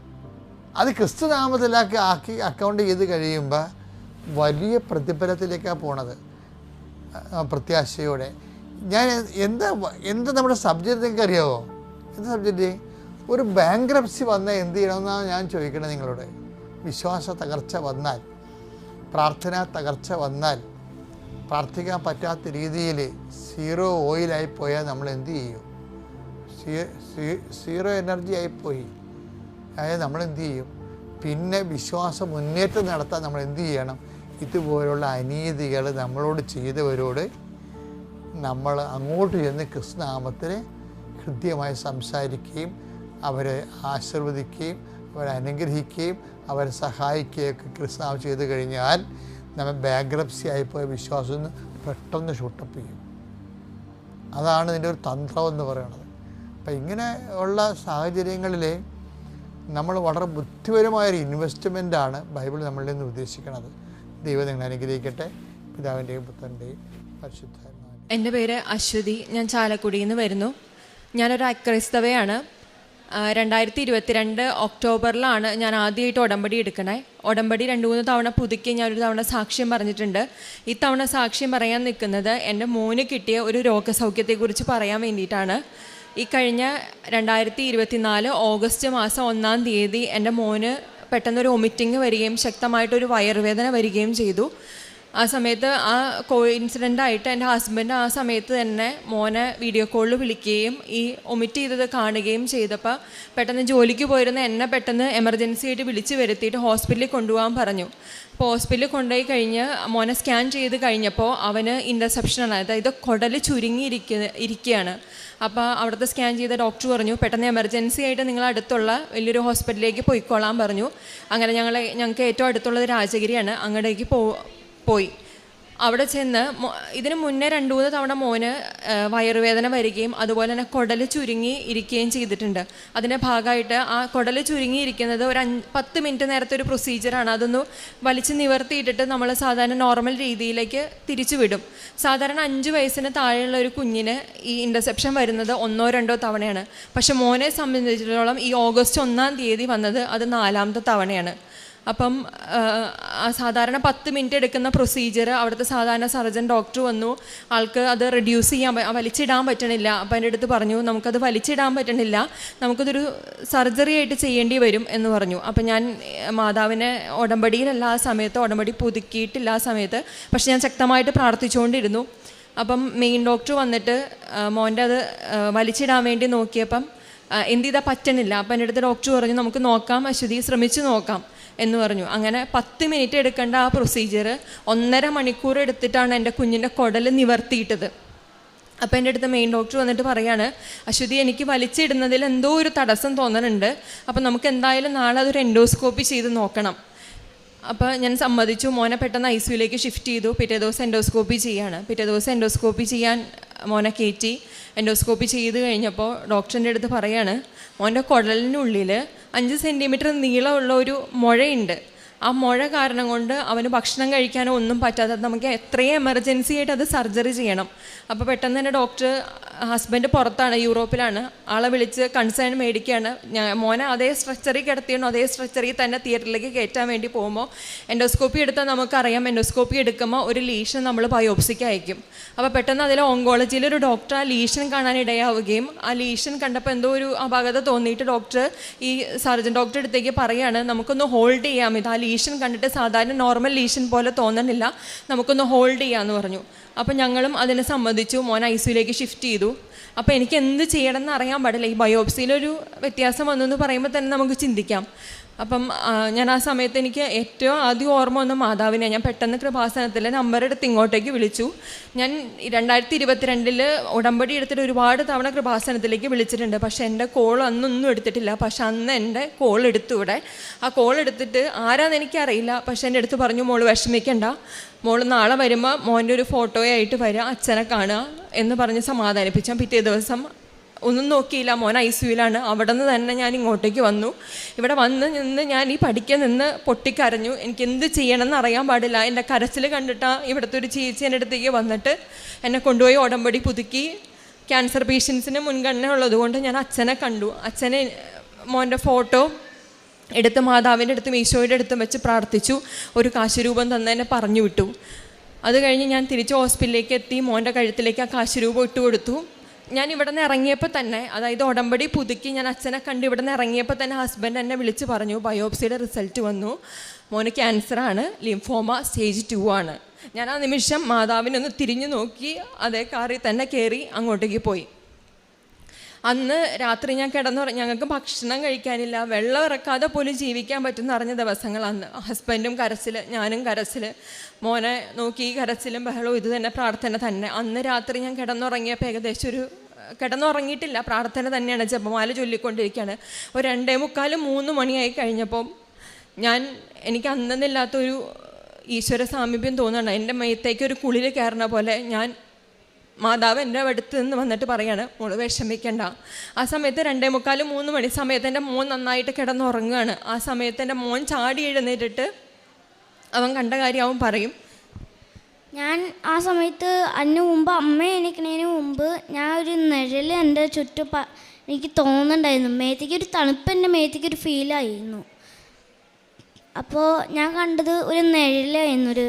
അത് ക്രിസ്തു നാമത്തിലാക്കി അക്കൗണ്ട് ചെയ്ത് കഴിയുമ്പോൾ വലിയ പ്രതിഫലത്തിലേക്കാണ് പോണത് പ്രത്യാശയോടെ. ഞാൻ എന്താ നമ്മുടെ സബ്ജക്റ്റ് നിങ്ങൾക്ക് അറിയാമോ? എന്താ സബ്ജക്റ്റ്? ഒരു ബാങ്ക്രപ്സി വന്നാൽ എന്ത് ചെയ്യണമെന്നാണ് ഞാൻ ചോദിക്കണത് നിങ്ങളോട്. വിശ്വാസ തകർച്ച വന്നാൽ, പ്രാർത്ഥനാ തകർച്ച വന്നാൽ, പ്രാർത്ഥിക്കാൻ പറ്റാത്ത രീതിയിൽ സീറോ ഓയിലായി പോയാൽ നമ്മൾ എന്ത് ചെയ്യും? സീറോ എനർജി ആയിപ്പോയി. അതായത് നമ്മൾ എന്ത് ചെയ്യും? പിന്നെ വിശ്വാസ മുന്നേറ്റം നടത്താൻ നമ്മൾ എന്ത് ചെയ്യണം? ഇതുപോലുള്ള അനീതികൾ നമ്മളോട് ചെയ്തവരോട് നമ്മൾ അങ്ങോട്ട് ചെന്ന് ക്രിസ്തുനാമത്തിൽ ഹൃദ്യമായി സംസാരിക്കുകയും അവരെ ആശീർവദിക്കുകയും അവരെ അനുഗ്രഹിക്കുകയും അവരെ സഹായിക്കുകയൊക്കെ ക്രിസ്തുനാമം ചെയ്തു കഴിഞ്ഞാൽ നമ്മൾ ബാങ്ക്രപ്സി ആയിപ്പോയ വിശ്വാസം പെട്ടെന്ന് ഷൂട്ടപ്പ് ചെയ്യും. അതാണ് ഇതിൻ്റെ ഒരു തന്ത്രം എന്ന് പറയുന്നത്. അപ്പം ഇങ്ങനെ ഉള്ള സാഹചര്യങ്ങളിൽ നമ്മൾ വളരെ ബുദ്ധിപരമായൊരു ഇൻവെസ്റ്റ്മെൻറ്റാണ് ബൈബിൾ നമ്മളിൽ നിന്ന് ഉദ്ദേശിക്കുന്നത്. ദൈവം നിങ്ങളെ അനുഗ്രഹിക്കട്ടെ. പിതാവിൻ്റെയും പുത്രൻ്റെയും പരിശുദ്ധാത്മാവിൻ്റെയും. എൻ്റെ പേര് അശ്വതി. ഞാൻ ചാലക്കുടിയിൽ നിന്ന് വരുന്നു. ഞാനൊരു അക്രൈസ്തവയാണ്. 2022 ഒക്ടോബറിലാണ് ഞാൻ ആദ്യമായിട്ട് ഉടമ്പടി എടുക്കണേ. ഉടമ്പടി 2-3 തവണ പുതുക്കി ഞാനൊരു തവണ സാക്ഷ്യം പറഞ്ഞിട്ടുണ്ട്. ഇത്തവണ സാക്ഷ്യം പറയാൻ നിൽക്കുന്നത് എൻ്റെ മോന് കിട്ടിയ ഒരു രോഗസൗഖ്യത്തെക്കുറിച്ച് പറയാൻ വേണ്ടിയിട്ടാണ്. ഈ കഴിഞ്ഞ 2024 ഓഗസ്റ്റ് മാസം 1-ാം തീയതി എൻ്റെ മോന് പെട്ടെന്നൊരു വൊമിറ്റിങ് വരികയും ശക്തമായിട്ടൊരു വയറുവേദന വരികയും ചെയ്തു. ആ സമയത്ത് ആ കോയിൻസിഡൻ്റായിട്ട് എൻ്റെ ഹസ്ബൻഡ് ആ സമയത്ത് തന്നെ മോനെ വീഡിയോ കോളിൽ വിളിക്കുകയും ഈ വൊമിറ്റ് ചെയ്തത് കാണുകയും ചെയ്തപ്പോൾ പെട്ടെന്ന് ജോലിക്ക് പോയിരുന്ന എന്നെ പെട്ടെന്ന് എമർജൻസി ആയിട്ട് വിളിച്ച് വരുത്തിയിട്ട് ഹോസ്പിറ്റലിൽ കൊണ്ടുപോകാൻ പറഞ്ഞു. അപ്പോൾ ഹോസ്പിറ്റലിൽ കൊണ്ടുപോയി കഴിഞ്ഞ് മോനെ സ്കാൻ ചെയ്ത് കഴിഞ്ഞപ്പോൾ അവന് ഇൻ്റർസെപ്ഷനാണ്, അതായത് കുടൽ ചുരുങ്ങി ഇരിക്കുകയാണ്. അപ്പോൾ അവിടുത്തെ സ്കാൻ ചെയ്ത ഡോക്ടർ പറഞ്ഞു പെട്ടെന്ന് എമർജൻസി ആയിട്ട് നിങ്ങൾ അടുത്തുള്ള വലിയൊരു ഹോസ്പിറ്റലിലേക്ക് പോയിക്കോളാൻ പറഞ്ഞു. അങ്ങനെ ഞങ്ങൾക്ക് ഏറ്റവും അടുത്തുള്ളത് രാജഗിരിയാണ്. അങ്ങോട്ടേക്ക് പോയി. അവിടെ ചെന്ന് ഇതിന് മുന്നേ 2-3 തവണ മോന് വയറുവേദന വരികയും അതുപോലെ തന്നെ കുടൽ ചുരുങ്ങി ഇരിക്കുകയും ചെയ്തിട്ടുണ്ട്. അതിൻ്റെ ഭാഗമായിട്ട് ആ കുടൽ ചുരുങ്ങി ഇരിക്കുന്നത് ഒരു 10 മിനിറ്റ് നേരത്തെ ഒരു പ്രൊസീജിയറാണ്. അതൊന്ന് വലിച്ച് നിവർത്തിയിട്ടിട്ട് നമ്മൾ സാധാരണ നോർമൽ രീതിയിലേക്ക് തിരിച്ചു വിടും. സാധാരണ 5 വയസ്സിന് താഴെയുള്ള ഒരു കുഞ്ഞിന് ഈ ഇൻ്റർസെപ്ഷൻ വരുന്നത് 1-2 തവണയാണ്. പക്ഷെ മോനെ സംബന്ധിച്ചിടത്തോളം ഈ ഓഗസ്റ്റ് 1-ാം തീയതി വന്നത് അത് 4-ാമത്തെ തവണയാണ്. അപ്പം സാധാരണ 10 മിനിറ്റ് എടുക്കുന്ന പ്രൊസീജിയർ അവിടുത്തെ സാധാരണ സർജൻ ഡോക്ടർ വന്നു. ആൾക്ക് അത് റെഡ്യൂസ് ചെയ്യാൻ വലിച്ചിടാൻ പറ്റണില്ല. അപ്പം എൻ്റെ അടുത്ത് പറഞ്ഞു നമുക്കത് വലിച്ചിടാൻ പറ്റണില്ല, നമുക്കതൊരു സർജറി ആയിട്ട് ചെയ്യേണ്ടി വരും എന്ന് പറഞ്ഞു. അപ്പം ഞാൻ മാതാവിനെ ഉടമ്പടിയിലല്ല ആ സമയത്ത്, ഉടമ്പടി പുതുക്കിയിട്ടില്ല ആ സമയത്ത്, പക്ഷെ ഞാൻ ശക്തമായിട്ട് പ്രാർത്ഥിച്ചുകൊണ്ടിരുന്നു. അപ്പം മെയിൻ ഡോക്ടർ വന്നിട്ട് മോൻ്റെ അത് വലിച്ചിടാൻ വേണ്ടി നോക്കിയപ്പം എന്ത് ചെയ്താൽ പറ്റണില്ല. അപ്പം എൻ്റെ അടുത്ത് ഡോക്ടർ പറഞ്ഞു നമുക്ക് നോക്കാം അശ്വതി, ശ്രമിച്ചു നോക്കാം എന്ന് പറഞ്ഞു. അങ്ങനെ 10 മിനിറ്റ് എടുക്കേണ്ട ആ പ്രൊസീജിയർ 1.5 മണിക്കൂർ എടുത്തിട്ടാണ് എൻ്റെ കുഞ്ഞിൻ്റെ കുടൽ നിവർത്തിയിട്ടത്. അപ്പോൾ എൻ്റെ അടുത്ത് മെയിൻ ഡോക്ടർ വന്നിട്ട് പറയാണ് അശ്വതി എനിക്ക് വലിച്ചിടുന്നതിൽ എന്തോ ഒരു തടസ്സം തോന്നുന്നുണ്ട്, അപ്പം നമുക്ക് എന്തായാലും നാളെ അതൊരു എൻഡോസ്കോപ്പി ചെയ്ത് നോക്കണം. അപ്പോൾ ഞാൻ സമ്മതിച്ചു. മോനെ പെട്ടെന്ന് ICUലേക്ക് ഷിഫ്റ്റ് ചെയ്തു. പിറ്റേ ദിവസം എൻഡോസ്കോപ്പി ചെയ്യാണ്. പിറ്റേ ദിവസം എൻഡോസ്കോപ്പി ചെയ്യാൻ മോനെ കയറ്റി. എൻഡോസ്കോപ്പി ചെയ്ത് കഴിഞ്ഞപ്പോൾ ഡോക്ടറിൻ്റെ അടുത്ത് പറയാണ് മോൻ്റെ കുടലിനുള്ളിൽ 5 സെൻറ്റിമീറ്റർ നീളമുള്ള ഒരു മുഴയുണ്ട്. ആ മുഴ കാരണം കൊണ്ട് അവന് ഭക്ഷണം കഴിക്കാനോ ഒന്നും പറ്റാതെ നമുക്ക് എത്രയും എമർജൻസി ആയിട്ട് അത് സർജറി ചെയ്യണം. അപ്പോൾ പെട്ടെന്ന് തന്നെ ഡോക്ടർ, ഹസ്ബൻഡ് പുറത്താണ്, യൂറോപ്പിലാണ്, ആളെ വിളിച്ച് കൺസേൺ മേടിക്കുകയാണ്. മോനെ അതേ സ്ട്രെച്ചറിൽ കിടത്തിയണോ അതേ സ്ട്രെച്ചറിൽ തന്നെ തിയേറ്ററിലേക്ക് കയറ്റാൻ വേണ്ടി പോകുമ്പോൾ എൻഡോസ്കോപ്പി എടുത്താൽ നമുക്കറിയാം എൻഡോസ്കോപ്പി എടുക്കുമ്പോൾ ഒരു ലീഷൻ നമ്മൾ ബയോപ്സിക്ക് അയക്കും. അപ്പോൾ പെട്ടെന്ന് അതിൽ ഓങ്കോളജിയിലൊരു ഡോക്ടർ ആ ലീഷൻ കാണാൻ ഇടയാവുകയും ആ ലീഷൻ കണ്ടപ്പോൾ എന്തോ ഒരു അപാകത തോന്നിയിട്ട് ഡോക്ടർ ഈ സർജൻ ഡോക്ടറെ അടുത്തേക്ക് പറയുകയാണ് നമുക്കൊന്ന് ഹോൾഡ് ചെയ്യാം, ഇത് ആ ലീഷൻ കണ്ടിട്ട് സാധാരണ നോർമൽ ലീഷൻ പോലെ തോന്നണില്ല, നമുക്കൊന്ന് ഹോൾഡ് ചെയ്യാമെന്ന് പറഞ്ഞു. അപ്പം ഞങ്ങളും അതിനെ സമ്മതിച്ചു. മോൻ ICUലേക്ക് ഷിഫ്റ്റ് ചെയ്തു. അപ്പോൾ എനിക്ക് എന്ത് ചെയ്യണമെന്ന് അറിയാൻ പാടില്ല. ഈ ബയോപ്സിയിലൊരു വ്യത്യാസം വന്നു എന്ന് പറയുമ്പോൾ തന്നെ നമുക്ക് ചിന്തിക്കാം. അപ്പം ഞാൻ ആ സമയത്ത് എനിക്ക് ഏറ്റവും ആദ്യം ഓർമ്മ വന്ന മാതാവിനെ. ഞാൻ പെട്ടെന്ന് കൃപാസനത്തിൽ നമ്പർ എടുത്ത് ഇങ്ങോട്ടേക്ക് വിളിച്ചു. ഞാൻ 2022 ഉടമ്പടി എടുത്തിട്ട് ഒരുപാട് തവണ കൃപാസനത്തിലേക്ക് വിളിച്ചിട്ടുണ്ട്, പക്ഷേ എൻ്റെ കോൾ അന്നൊന്നും എടുത്തിട്ടില്ല. പക്ഷെ അന്ന് എൻ്റെ കോൾ എടുത്തു. ഇവിടെ ആ കോൾ എടുത്തിട്ട് ആരാന്ന് എനിക്കറിയില്ല, പക്ഷെ എൻ്റെ അടുത്ത് പറഞ്ഞു മോള് വിഷമിക്കണ്ട, മോള് നാളെ വരുമ്പോൾ മോൻ്റെ ഒരു ഫോട്ടോയായിട്ട് വരിക, അച്ഛനെ കാണുക എന്ന് പറഞ്ഞ് സമാധാനിപ്പിച്ചാൽ പിറ്റേ ദിവസം ഒന്നും നോക്കിയില്ല, മോൻ ICUലാണ്. അവിടെ നിന്ന് തന്നെ ഞാൻ ഇങ്ങോട്ടേക്ക് വന്നു. ഇവിടെ വന്ന് നിന്ന് ഞാൻ ഈ പഠിക്കാൻ നിന്ന് പൊട്ടിക്കരഞ്ഞു. എനിക്ക് എന്ത് ചെയ്യണമെന്ന് അറിയാൻ പാടില്ല. എൻ്റെ കരച്ചിൽ കണ്ടിട്ടാണ് ഇവിടുത്തെ ഒരു ചേച്ചി എൻ്റെ അടുത്തേക്ക് വന്നിട്ട് എന്നെ കൊണ്ടുപോയി ഉടമ്പടി പുതുക്കി. ക്യാൻസർ പേഷ്യൻസിന് മുൻഗണന ഉള്ളതുകൊണ്ട് ഞാൻ അച്ഛനെ കണ്ടു. അച്ഛനെ മോൻ്റെ ഫോട്ടോ എടുത്ത് മാതാവിൻ്റെ അടുത്തും ഈശോയുടെ അടുത്തും വെച്ച് പ്രാർത്ഥിച്ചു. ഒരു കാശുരൂപം തന്നെ എന്നെ പറഞ്ഞു വിട്ടു. അത് കഴിഞ്ഞ് ഞാൻ തിരിച്ച് ഹോസ്പിറ്റലിലേക്ക് എത്തി. മോൻ്റെ കഴുത്തിലേക്ക് ആ കാശുരൂപം ഇട്ട് കൊടുത്തു. ഞാൻ ഇവിടെ നിന്ന് ഇറങ്ങിയപ്പോൾ തന്നെ, അതായത് ഉടമ്പടി പുതുക്കി ഞാൻ അച്ഛനെ കണ്ട് ഇവിടെ നിന്ന് ഇറങ്ങിയപ്പോൾ തന്നെ ഹസ്ബൻഡ് എന്നെ വിളിച്ച് പറഞ്ഞു ബയോപ്സിയുടെ റിസൾട്ട് വന്നു, മോന് ക്യാൻസറാണ്, ലിംഫോമ സ്റ്റേജ് 2 ആണ്. ഞാൻ ആ നിമിഷം മാതാവിനൊന്ന് തിരിഞ്ഞു നോക്കി അതേ കാറിൽ തന്നെ കയറി അങ്ങോട്ടേക്ക് പോയി. അന്ന് രാത്രി ഞാൻ ഞങ്ങൾക്ക് ഭക്ഷണം കഴിക്കാനില്ല, വെള്ളം ഇറക്കാതെ പോലും ജീവിക്കാൻ പറ്റുമെന്ന് അറിഞ്ഞ ദിവസങ്ങളന്ന്. ഹസ്ബൻഡും കരച്ചിൽ, ഞാനും കരച്ചിൽ, മോനെ നോക്കി കരച്ചിലും ബഹളവും ഇത് തന്നെ പ്രാർത്ഥന തന്നെ. അന്ന് രാത്രി ഞാൻ കിടന്നുറങ്ങിയപ്പോൾ ഏകദേശം കിടന്നുറങ്ങിയിട്ടില്ല, പ്രാർത്ഥന തന്നെയാണ്, ജപമാല ചൊല്ലിക്കൊണ്ടിരിക്കുകയാണ്. ഒരു 2:45-3 മണിയായി കഴിഞ്ഞപ്പം എനിക്ക് അന്നെന്നില്ലാത്തൊരു ഈശ്വര സാമീപ്യം തോന്നുന്നുണ്ട്. എൻ്റെ മേത്തേക്ക് ഒരു കുളിര് കയറുന്ന പോലെ ഞാൻ മാതാവ് എൻ്റെ അടുത്ത് നിന്ന് വന്നിട്ട് പറയാണ്, മോള് വിഷമിക്കണ്ട. ആ സമയത്ത് 2:45, 3 മണി സമയത്ത് എൻ്റെ മോൻ നന്നായിട്ട് കിടന്നുറങ്ങുകയാണ്. ആ സമയത്ത് എൻ്റെ മോൻ ചാടി എഴുന്നേറ്റിട്ട് അവൻ കണ്ട കാര്യം അവൻ പറയും. ഞാൻ ആ സമയത്ത് അതിന് മുമ്പ് അമ്മ എണീക്കുന്നതിന് മുമ്പ് ഞാൻ ഒരു നിഴൽ എൻ്റെ ചുറ്റും എനിക്ക് തോന്നുന്നുണ്ടായിരുന്നു. മേത്തേക്ക് ഒരു തണുപ്പ് എൻ്റെ മേത്തേക്ക് ഒരു ഫീലായിരുന്നു. അപ്പോൾ ഞാൻ കണ്ടത് ഒരു നിഴലായിരുന്നു, ഒരു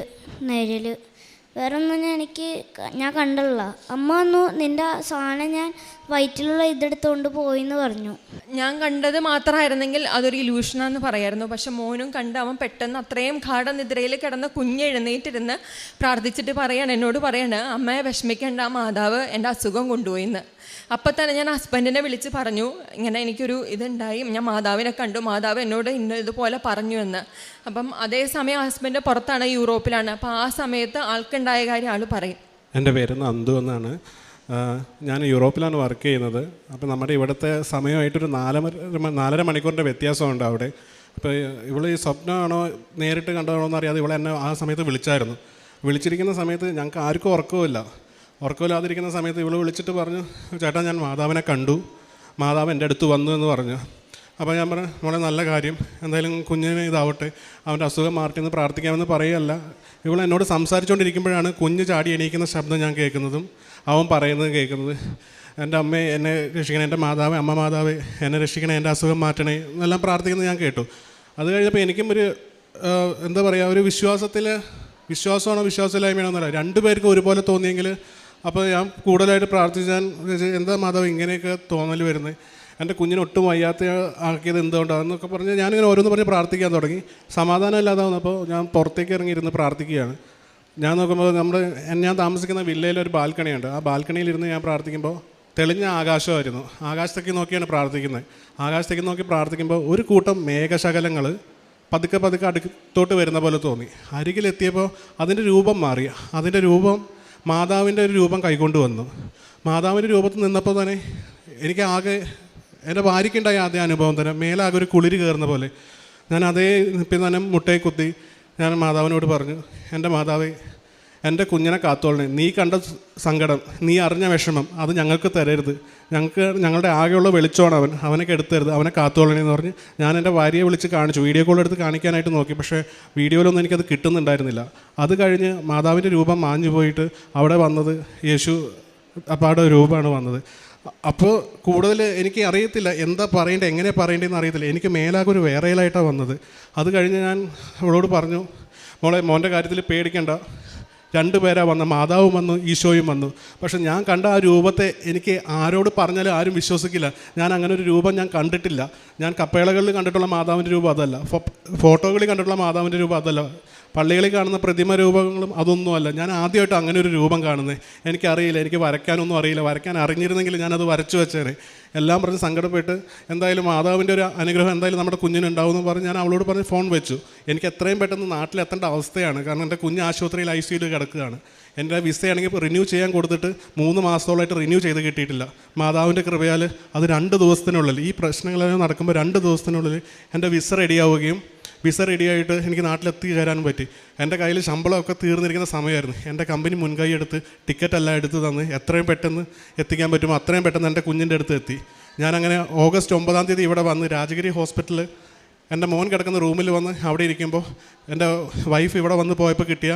നിഴൽ. വേറെ ഒന്നും ഞാൻ കണ്ടില്ല. അമ്മ വന്നു, നിൻ്റെ സാധനം ഞാൻ വയറ്റിലുള്ള ഇതെടുത്തുകൊണ്ട് പോയിന്ന് പറഞ്ഞു. ഞാൻ കണ്ടത് മാത്രമായിരുന്നെങ്കിൽ അതൊരു ഇലൂഷനാന്ന് പറയായിരുന്നു. പക്ഷെ മോനും കണ്ട് അവൻ പെട്ടെന്ന് അത്രയും ഗാഠനിദ്രയിൽ കിടന്ന് എഴുന്നേറ്റിരുന്ന് പ്രാർത്ഥിച്ചിട്ട് എന്നോട് പറയാണ്, അമ്മയെ വിഷമിക്കേണ്ട, മാതാവ് എൻ്റെ അസുഖം കൊണ്ടുപോയിന്ന്. അപ്പം തന്നെ ഞാൻ ഹസ്ബൻഡിനെ വിളിച്ച് പറഞ്ഞു, ഇങ്ങനെ എനിക്കൊരു ഇതുണ്ടായി, ഞാൻ മാതാവിനെ കണ്ടു, മാതാവ് എന്നോട് ഇതുപോലെ പറഞ്ഞു എന്ന്. അപ്പം അതേസമയം ഹസ്ബൻഡ് പുറത്താണ്, യൂറോപ്പിലാണ്. അപ്പം ആ സമയത്ത് ആൾക്കുണ്ടായ കാര്യം ആൾ പറയും. എൻ്റെ പേര് നന്ദു എന്നാണ്. ഞാൻ യൂറോപ്പിലാണ് വർക്ക് ചെയ്യുന്നത്. അപ്പോൾ നമ്മുടെ ഇവിടുത്തെ സമയമായിട്ടൊരു 4.5 മണിക്കൂറിൻ്റെ വ്യത്യാസമുണ്ട് അവിടെ. അപ്പോൾ ഇവൾ ഈ സ്വപ്നമാണോ നേരിട്ട് കണ്ടതാണോ എന്നറിയാതെ ഇവളെ എന്നെ ആ സമയത്ത് വിളിച്ചായിരുന്നു. വിളിച്ചിരിക്കുന്ന സമയത്ത് ഞങ്ങൾക്ക് ആർക്കും ഉറക്കമില്ലാതിരിക്കുന്ന സമയത്ത് ഇവൾ വിളിച്ചിട്ട് പറഞ്ഞു, ചേട്ടാ ഞാൻ മാതാവിനെ കണ്ടു, മാതാവ് എൻ്റെ അടുത്ത് വന്നു എന്ന് പറഞ്ഞു. അപ്പോൾ ഞാൻ പറഞ്ഞു, മോളെ നല്ല കാര്യം, എന്തായാലും കുഞ്ഞിന് ഇതാവട്ടെ, അവൻ്റെ അസുഖം മാറിയെന്ന് പ്രാർത്ഥിക്കാമെന്ന് പറയുകയല്ല. ഇവൾ എന്നോട് സംസാരിച്ചുകൊണ്ടിരിക്കുമ്പോഴാണ് കുഞ്ഞ് ചാടി എണീക്കുന്ന ശബ്ദം ഞാൻ കേൾക്കുന്നതും അവൻ പറയുന്നത് കേൾക്കുന്നത്. എൻ്റെ അമ്മയെ എന്നെ രക്ഷിക്കണേ, എൻ്റെ മാതാവേ, അമ്മ മാതാവേ എന്നെ രക്ഷിക്കണേ, എൻ്റെ അസുഖം മാറ്റണേ എന്നെല്ലാം പ്രാർത്ഥിക്കുന്നത് ഞാൻ കേട്ടു. അത് കഴിഞ്ഞപ്പോൾ എനിക്കും ഒരു എന്താ പറയുക, ഒരു വിശ്വാസമാണോ വിശ്വാസമില്ലായ്മയാണോ എന്നല്ല, രണ്ടുപേർക്കും ഒരുപോലെ തോന്നിയെങ്കിൽ അപ്പോൾ ഞാൻ കൂടുതലായിട്ട് പ്രാർത്ഥിച്ചാൽ എന്താ മാതാവ് ഇങ്ങനെയൊക്കെ തോന്നൽ വരുന്നത്, എൻ്റെ കുഞ്ഞിന് ഒട്ടും വയ്യാത്ത ആക്കിയത് എന്തുകൊണ്ടാണെന്നൊക്കെ പറഞ്ഞ് ഞാനിങ്ങനെ ഓരോന്ന് പറഞ്ഞ് പ്രാർത്ഥിക്കാൻ തുടങ്ങി. സമാധാനം ഇല്ലാതെ വന്നപ്പോൾ ഞാൻ പുറത്തേക്ക് ഇറങ്ങിയിരുന്ന് പ്രാർത്ഥിക്കുകയാണ്. ഞാൻ നോക്കുമ്പോൾ ഞാൻ താമസിക്കുന്ന വില്ലയിൽ ഒരു ബാൽക്കണിയുണ്ട്. ആ ബാൽക്കണിയിലിരുന്ന് ഞാൻ പ്രാർത്ഥിക്കുമ്പോൾ തെളിഞ്ഞ ആകാശമായിരുന്നു. ആകാശത്തേക്ക് നോക്കിയാണ് പ്രാർത്ഥിക്കുന്നത്. ആകാശത്തേക്ക് നോക്കി പ്രാർത്ഥിക്കുമ്പോൾ ഒരു കൂട്ടം മേഘശകലങ്ങൾ പതുക്കെ അടുത്തോട്ട് വരുന്ന പോലെ തോന്നി. അരികിലെത്തിയപ്പോൾ അതിൻ്റെ രൂപം മാറി. അതിൻ്റെ രൂപം മാതാവിൻ്റെ ഒരു രൂപം കൈകൊണ്ട് വന്നു. മാതാവിൻ്റെ രൂപത്തിൽ നിന്നപ്പോൾ തന്നെ എനിക്ക് ആകെ എൻ്റെ ഭാര്യയ്ക്കുണ്ടായ അതേ അനുഭവം തന്നെ, മേലാകെ ഒരു കുളിര് കയറുന്ന പോലെ. ഞാൻ അതേ ഇപ്പം തന്നെ മുട്ടയെ കുത്തി ഞാൻ മാതാവിനോട് പറഞ്ഞു, എൻ്റെ മാതാവേ, എൻ്റെ കുഞ്ഞിനെ കാത്തോളണേ, നീ കണ്ട സങ്കടം, നീ അറിഞ്ഞ വിഷമം അത് ഞങ്ങൾക്ക് തരരുത്, ഞങ്ങളുടെ ആകെയുള്ള വെളിച്ചമാണ് അവനെ കെടുത്തരുത്, അവനെ കാത്തോളണേ എന്ന് പറഞ്ഞ് ഞാൻ എൻ്റെ ഭാര്യയെ വിളിച്ച് കാണിച്ചു. വീഡിയോ കോൾ എടുത്ത് കാണിക്കാനായിട്ട് നോക്കി, പക്ഷേ വീഡിയോയിലൊന്നും എനിക്കത് കിട്ടുന്നുണ്ടായിരുന്നില്ല. അത് കഴിഞ്ഞ് മാതാവിൻ്റെ രൂപം മാഞ്ഞു പോയിട്ട് അവിടെ വന്നത് യേശു അപ്പാടെ രൂപമാണ് വന്നത്. അപ്പോൾ കൂടുതൽ എനിക്ക് അറിയത്തില്ല എന്താ പറയേണ്ടത്, എങ്ങനെ പറയേണ്ടതെന്ന് അറിയത്തില്ല. എനിക്ക് മേലാകെ ഒരു വേറെയിലായിട്ടാണ് വന്നത്. അത് കഴിഞ്ഞ് ഞാൻ അവളോട് പറഞ്ഞു, മോൻ്റെ കാര്യത്തിൽ പേടിക്കണ്ട, 2 പേരാണ് വന്നത്, മാതാവും വന്നു, ഈശോയും വന്നു. പക്ഷെ ഞാൻ കണ്ട ആ രൂപത്തെ എനിക്ക് ആരോട് പറഞ്ഞാലും ആരും വിശ്വസിക്കില്ല. ഞാൻ അങ്ങനെ ഒരു രൂപം ഞാൻ കണ്ടിട്ടില്ല. ഞാൻ കപ്പേളകളിൽ കണ്ടിട്ടുള്ള മാതാവിൻ്റെ രൂപം അതല്ല, ഫോട്ടോകളിൽ കണ്ടിട്ടുള്ള മാതാവിൻ്റെ രൂപം അതല്ല, പള്ളികളിൽ കാണുന്ന പ്രതിമ രൂപങ്ങളും അതൊന്നുമല്ല. ഞാൻ ആദ്യമായിട്ട് അങ്ങനെ ഒരു രൂപം കാണുന്നത്. എനിക്കറിയില്ല, എനിക്ക് വരയ്ക്കാനൊന്നും അറിയില്ല. വരയ്ക്കാൻ അറിഞ്ഞിരുന്നെങ്കിൽ ഞാനത് വരച്ചു വെച്ചേനെ. എല്ലാം പറഞ്ഞ് സങ്കടപ്പെട്ട് എന്തായാലും മാതാവിൻ്റെ ഒരു അനുഗ്രഹം എന്തായാലും നമ്മുടെ കുഞ്ഞിനുണ്ടാവും എന്ന് പറഞ്ഞ് ഞാൻ അവളോട് പറഞ്ഞ് ഫോൺ വെച്ചു. എനിക്ക് എത്രയും പെട്ടെന്ന് നാട്ടിലെത്തേണ്ട അവസ്ഥയാണ്. കാരണം എൻ്റെ കുഞ്ഞ് ആശുപത്രിയിൽ ICUയിൽ കിടക്കുകയാണ്. എൻ്റെ വിസയാണെങ്കിൽ റിന്യൂ ചെയ്യാൻ കൊടുത്തിട്ട് 3 മാസത്തോളമായിട്ട് റിന്യൂ ചെയ്ത് കിട്ടിയിട്ടില്ല. മാതാവിൻ്റെ കൃപയാൽ അത് 2 ദിവസത്തിനുള്ളിൽ, ഈ പ്രശ്നങ്ങളെല്ലാം നടക്കുമ്പോൾ 2 ദിവസത്തിനുള്ളിൽ എൻ്റെ വിസ റെഡിയാവുകയും വിസ റെഡിയായിട്ട് എനിക്ക് നാട്ടിലെത്തിച്ചേരാനും പറ്റി. എൻ്റെ കയ്യിൽ ശമ്പളമൊക്കെ തീർന്നിരിക്കുന്ന സമയമായിരുന്നു. എൻ്റെ കമ്പനി മുൻകൈ എടുത്ത് ടിക്കറ്റെല്ലാം എടുത്ത് തന്ന് എത്രയും പെട്ടെന്ന് എത്തിക്കാൻ പറ്റുമോ അത്രയും പെട്ടെന്ന് എൻ്റെ കുഞ്ഞിൻ്റെ അടുത്ത് എത്തി. ഞാനങ്ങനെ ഓഗസ്റ്റ് 9-ാം തീയതി ഇവിടെ വന്ന് രാജഗിരി ഹോസ്പിറ്റലിൽ എൻ്റെ മോൻ കിടക്കുന്ന റൂമിൽ വന്ന് അവിടെ ഇരിക്കുമ്പോൾ എൻ്റെ വൈഫ് ഇവിടെ വന്ന് പോയപ്പോൾ കിട്ടിയ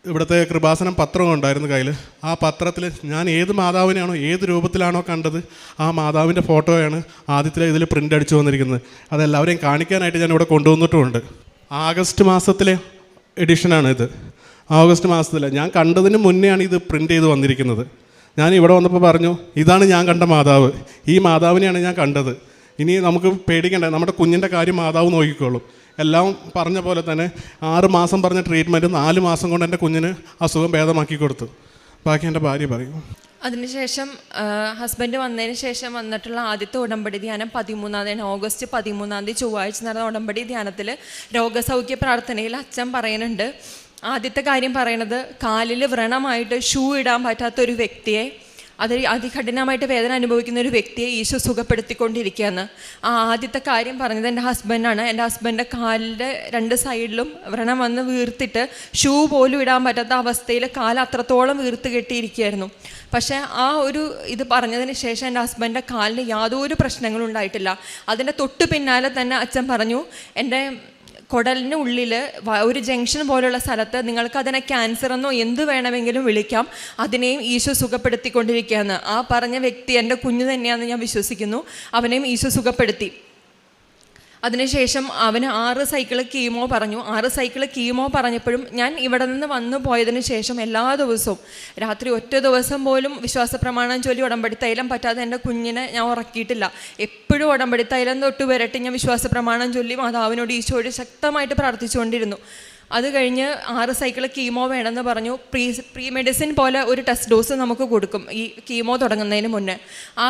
ഇവിടുത്തെ കൃപാസനം പത്രം ഉണ്ടായിരുന്നു കയ്യിൽ. ആ പത്രത്തിൽ ഞാൻ ഏത് മാതാവിനെയാണോ ഏത് രൂപത്തിലാണോ കണ്ടത് ആ മാതാവിൻ്റെ ഫോട്ടോയാണ് ആദ്യത്തിലെ ഇതിൽ പ്രിൻ്റ് അടിച്ചു വന്നിരിക്കുന്നത്. അതെല്ലാവരെയും കാണിക്കാനായിട്ട് ഞാൻ ഇവിടെ കൊണ്ടുവന്നിട്ടുമുണ്ട്. ആഗസ്റ്റ് മാസത്തിലെ എഡിഷനാണ് ഇത്. ഓഗസ്റ്റ് മാസത്തിൽ ഞാൻ കണ്ടതിന് മുന്നെയാണ് ഇത് പ്രിൻ്റ് ചെയ്ത് വന്നിരിക്കുന്നത്. ഞാൻ ഇവിടെ വന്നപ്പോൾ പറഞ്ഞു, ഇതാണ് ഞാൻ കണ്ട മാതാവ്, ഈ മാതാവിനെയാണ് ഞാൻ കണ്ടത്. ഇനി നമുക്ക് പേടിക്കണ്ട, നമ്മുടെ കുഞ്ഞിൻ്റെ കാര്യം മാതാവ് നോക്കിക്കോളും. എല്ലാം പറഞ്ഞ പോലെ തന്നെ 6 മാസം പറഞ്ഞ ട്രീറ്റ്മെൻറ്റ് 4 മാസം കൊണ്ട് എൻ്റെ കുഞ്ഞിന് അസുഖം ഭേദമാക്കി കൊടുത്തു. ബാക്കി എൻ്റെ ഭാര്യ പറയും. അതിനുശേഷം ഹസ്ബൻഡ് വന്നതിന് ശേഷം വന്നിട്ടുള്ള ആദ്യത്തെ ഉടമ്പടി ധ്യാനം 13 ഓഗസ്റ്റ് 13 ചൊവ്വാഴ്ച നടന്ന ഉടമ്പടി ധ്യാനത്തിൽ രോഗസൗഖ്യ പ്രാർത്ഥനയിൽ അച്ഛൻ പറയുന്നുണ്ട്. ആദ്യത്തെ കാര്യം പറയണത്, കാലിൽ വ്രണമായിട്ട് ഷൂ ഇടാൻ പറ്റാത്തൊരു വ്യക്തിയെ അതികഠിനമായിട്ട് വേദന അനുഭവിക്കുന്ന ഒരു വ്യക്തിയെ ഈശോ സുഖപ്പെടുത്തിക്കൊണ്ടിരിക്കുകയാണ്. ആ ആദ്യത്തെ കാര്യം പറഞ്ഞത് എൻ്റെ ഹസ്ബൻഡാണ്. എൻ്റെ ഹസ്ബൻഡിൻ്റെ കാലിൻ്റെ 2 സൈഡിലും വ്രണം വന്ന് വീർത്തിട്ട് ഷൂ പോലും ഇടാൻ പറ്റാത്ത അവസ്ഥയിൽ കാൽ അത്രത്തോളം വീർത്ത് കെട്ടിയിരിക്കുകയായിരുന്നു. പക്ഷേ ആ ഒരു ഇത് പറഞ്ഞതിന് ശേഷം എൻ്റെ ഹസ്ബൻഡിൻ്റെ കാലിന് യാതൊരു പ്രശ്നങ്ങളും ഉണ്ടായിട്ടില്ല. അതിൻ്റെ തൊട്ട് പിന്നാലെ തന്നെ അച്ഛൻ പറഞ്ഞു, എൻ്റെ കുടലിന് ഉള്ളിൽ ഒരു ജംഗ്ഷൻ പോലുള്ള സ്ഥലത്ത് നിങ്ങൾക്ക് അതിനെ ക്യാൻസർ എന്നോ എന്ത് വേണമെങ്കിലും വിളിക്കാം, അതിനെയും ഈശോ സുഖപ്പെടുത്തിക്കൊണ്ടിരിക്കുകയാണ്. ആ പറഞ്ഞ വ്യക്തി എൻ്റെ കുഞ്ഞു തന്നെയാണെന്ന് ഞാൻ വിശ്വസിക്കുന്നു. അവനെയും ഈശോ സുഖപ്പെടുത്തി. അതിനുശേഷം അവന് 6 സൈക്കിൾ കീമോ പറഞ്ഞു. 6 സൈക്കിൾ കീമോ പറഞ്ഞപ്പോഴും ഞാൻ ഇവിടെ നിന്ന് വന്നു പോയതിന് ശേഷം എല്ലാ ദിവസവും രാത്രി ഒറ്റ ദിവസം പോലും വിശ്വാസ പ്രമാണം ചൊല്ലി ഉടമ്പടി തൈലം പറ്റാതെ എൻ്റെ കുഞ്ഞിനെ ഞാൻ ഉറക്കിയിട്ടില്ല. എപ്പോഴും ഉടമ്പടി തൈലം തൊട്ട് വരട്ടി ഞാൻ വിശ്വാസ പ്രമാണം ചൊല്ലി മാതാവിനോട് ഈശോയോട് ശക്തമായിട്ട് പ്രാർത്ഥിച്ചുകൊണ്ടിരുന്നു. അത് കഴിഞ്ഞ് 6 സൈക്കിൾ കീമോ വേണമെന്ന് പറഞ്ഞു. പ്രീ മെഡിസിൻ പോലെ ഒരു ടെസ്റ്റ് ഡോസ് നമുക്ക് കൊടുക്കും ഈ കീമോ തുടങ്ങുന്നതിന് മുന്നേ. ആ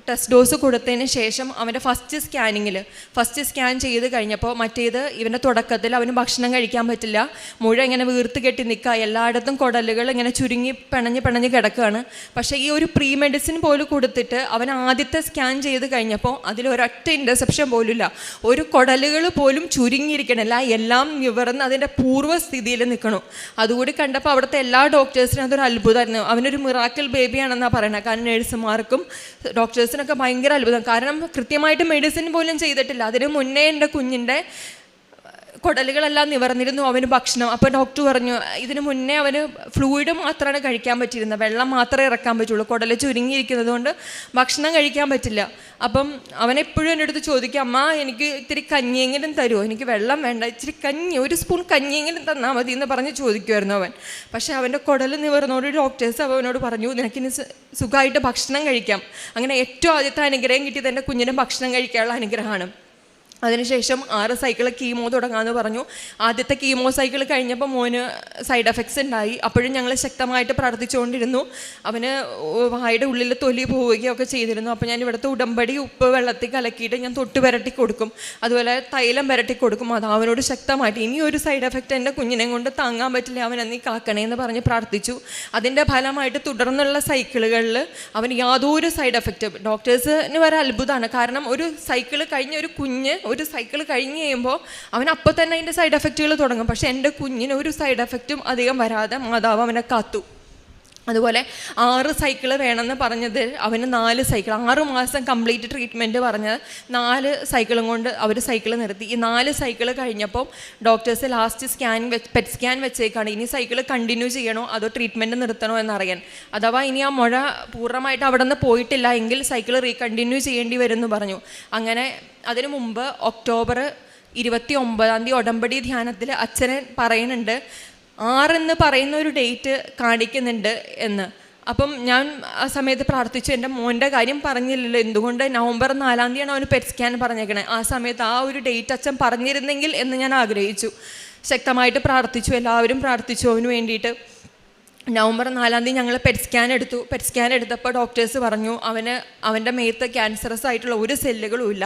ടെസ്റ്റ് ഡോസ് കൊടുത്തതിന് ശേഷം അവൻ്റെ ഫസ്റ്റ് സ്കാൻ ചെയ്ത് കഴിഞ്ഞപ്പോൾ മറ്റേത് ഇവൻ്റെ തുടക്കത്തിൽ അവന് ഭക്ഷണം കഴിക്കാൻ പറ്റില്ല, മുഴ ഇങ്ങനെ വീർത്ത് കെട്ടി നിൽക്കുക, എല്ലായിടത്തും കുടലുകൾ ഇങ്ങനെ ചുരുങ്ങി പിണഞ്ഞ് കിടക്കുകയാണ്. പക്ഷേ ഈ ഒരു പ്രീ മെഡിസിൻ പോലും കൊടുത്തിട്ട് അവൻ ആദ്യത്തെ സ്കാൻ ചെയ്ത് കഴിഞ്ഞപ്പോൾ അതിലൊരൊറ്റ ഇൻ്റർസെപ്ഷൻ പോലും ഇല്ല. ഒരു കുടലുകൾ പോലും ചുരുങ്ങിയിരിക്കണില്ല, എല്ലാം നിവർന്ന് അതിൻ്റെ പൂർവ്വസ്ഥിതിയിൽ നിൽക്കണം. അതുകൂടി കണ്ടപ്പോൾ അവിടുത്തെ എല്ലാ ഡോക്ടേഴ്സിനും അതൊരു അത്ഭുതമായിരുന്നു. അവനൊരു മിറാക്കിൾ ബേബിയാണെന്നാണ് പറയുന്നത്. കാരണം നേഴ്സുമാർക്കും ഡോക്ടേഴ്സിനൊക്കെ ഭയങ്കര അത്ഭുതം. കാരണം കൃത്യമായിട്ട് മെഡിസിൻ പോലും ചെയ്തിട്ടില്ല. അതിന് മുന്നേ എൻ്റെ കുഞ്ഞിൻ്റെ കുടലുകളെല്ലാം നിവർന്നിരുന്നു, അവന് ഭക്ഷണം. അപ്പോൾ ഡോക്ടർ പറഞ്ഞു ഇതിന് മുന്നേ അവന് ഫ്ലൂയിഡ് മാത്രമാണ് കഴിക്കാൻ പറ്റിയിരുന്നത്, വെള്ളം മാത്രമേ ഇറക്കാൻ പറ്റുള്ളൂ, കുടൽ ചുരുങ്ങിയിരിക്കുന്നത് കൊണ്ട് ഭക്ഷണം കഴിക്കാൻ പറ്റില്ല. അപ്പം അവനെപ്പോഴും എൻ്റെ അടുത്ത് ചോദിക്കും, അമ്മ എനിക്ക് ഇത്തിരി കഞ്ഞിയെങ്കിലും തരുമോ, എനിക്ക് വെള്ളം വേണ്ട, ഇച്ചിരി കഞ്ഞി, ഒരു സ്പൂൺ കഞ്ഞിയെങ്കിലും തന്നാൽ മതി എന്ന് പറഞ്ഞ് ചോദിക്കുമായിരുന്നു അവൻ. പക്ഷേ അവൻ്റെ കുടൽ നിവർന്നോട് ഡോക്ടേഴ്സ് അവനോട് പറഞ്ഞു നിനക്കിനി സുഖമായിട്ട് ഭക്ഷണം കഴിക്കാം. അങ്ങനെ ഏറ്റവും ആദ്യത്തെ അനുഗ്രഹം കിട്ടിയത് എൻ്റെ കുഞ്ഞിന് ഭക്ഷണം കഴിക്കാനുള്ള അനുഗ്രഹമാണ്. അതിനുശേഷം 6 സൈക്കിൾ കീമോ തുടങ്ങാമെന്ന് പറഞ്ഞു. ആദ്യത്തെ കീമോ സൈക്കിൾ കഴിഞ്ഞപ്പോൾ മോന് സൈഡ് എഫക്ട്സ് ഉണ്ടായി. അപ്പോഴും ഞങ്ങൾ ശക്തമായിട്ട് പ്രാർത്ഥിച്ചുകൊണ്ടിരുന്നു. അവന് വായുടെ ഉള്ളിൽ തൊലി പോവുകയൊക്കെ ചെയ്തിരുന്നു. അപ്പോൾ ഞാൻ ഇവിടുത്തെ ഉടമ്പടി ഉപ്പ് വെള്ളത്തിൽ കലക്കിയിട്ട് ഞാൻ തൊട്ട് പുരട്ടി കൊടുക്കും, അതുപോലെ തൈലം പുരട്ടി കൊടുക്കും. അത് അവനോട് ശക്തമായിട്ട് ഇനി ഒരു സൈഡ് എഫക്റ്റ് എൻ്റെ കുഞ്ഞിനെ കൊണ്ട് താങ്ങാൻ പറ്റില്ല, അവൻ എന്നീ കാക്കണേ എന്ന് പറഞ്ഞ് പ്രാർത്ഥിച്ചു. അതിൻ്റെ ഫലമായിട്ട് തുടർന്നുള്ള സൈക്കിളുകളിൽ അവന് യാതൊരു സൈഡ് എഫക്റ്റ്, ഡോക്ടേഴ്സിന് വരെ അത്ഭുതമാണ്. കാരണം ഒരു സൈക്കിൾ കഴിഞ്ഞ ഒരു കുഞ്ഞ് ഒരു സൈക്കിൾ കഴിഞ്ഞ് കഴിയുമ്പോൾ അവൻ അപ്പോൾ തന്നെ അതിൻ്റെ സൈഡ് എഫക്റ്റുകൾ തുടങ്ങും. പക്ഷേ എൻ്റെ കുഞ്ഞിന് ഒരു സൈഡ് എഫക്റ്റും അധികം വരാതെ മാതാവ് അവനെ കാത്തു. അതുപോലെ 6 സൈക്കിൾ വേണമെന്ന് പറഞ്ഞത് അവന് 4 സൈക്കിൾ, 6 മാസം കംപ്ലീറ്റ് ട്രീറ്റ്മെൻറ്റ് പറഞ്ഞത് 4 സൈക്കിളും കൊണ്ട് അവർ സൈക്കിൾ നിർത്തി. ഈ 4 സൈക്കിൾ കഴിഞ്ഞപ്പോൾ ഡോക്ടേഴ്സ് ലാസ്റ്റ് പെറ്റ് സ്കാൻ വെച്ചേക്കാണ്, ഇനി സൈക്കിൾ കണ്ടിന്യൂ ചെയ്യണോ അതോ ട്രീറ്റ്മെൻറ്റ് നിർത്തണോ എന്നറിയാൻ. അഥവാ ഇനി ആ മുഴ പൂർണ്ണമായിട്ട് അവിടെ നിന്ന് പോയിട്ടില്ല എങ്കിൽ സൈക്കിൾ റീകണ്ടിന്യൂ ചെയ്യേണ്ടി വരുമെന്ന് പറഞ്ഞു. അങ്ങനെ അതിനു മുമ്പ് ഒക്ടോബർ 29 ഉടമ്പടി ധ്യാനത്തിൽ അച്ഛനെ പറയുന്നുണ്ട് 6 എന്ന് പറയുന്ന ഒരു ഡേറ്റ് കാണിക്കുന്നുണ്ട് എന്ന്. അപ്പം ഞാൻ ആ സമയത്ത് പ്രാർത്ഥിച്ചു, എൻ്റെ മോൻ്റെ കാര്യം പറഞ്ഞില്ലല്ലോ, എന്തുകൊണ്ട് നവംബർ 4 അവന് പെറ്റ് സ്കാൻ പറഞ്ഞേക്കണേ, ആ സമയത്ത് ആ ഒരു ഡേറ്റ് അച്ഛൻ പറഞ്ഞിരുന്നെങ്കിൽ എന്ന് ഞാൻ ആഗ്രഹിച്ചു. ശക്തമായിട്ട് പ്രാർത്ഥിച്ചു, എല്ലാവരും പ്രാർത്ഥിച്ചു അവന് വേണ്ടിയിട്ട്. നവംബർ 4 ഞങ്ങൾ പെറ്റ് സ്കാൻ എടുത്തു. പെറ്റ് സ്കാൻ എടുത്തപ്പോൾ ഡോക്ടേഴ്സ് പറഞ്ഞു അവൻ്റെ മേത്ത് ക്യാൻസറസ് ആയിട്ടുള്ള ഒരു സെല്ലുകളും ഇല്ല.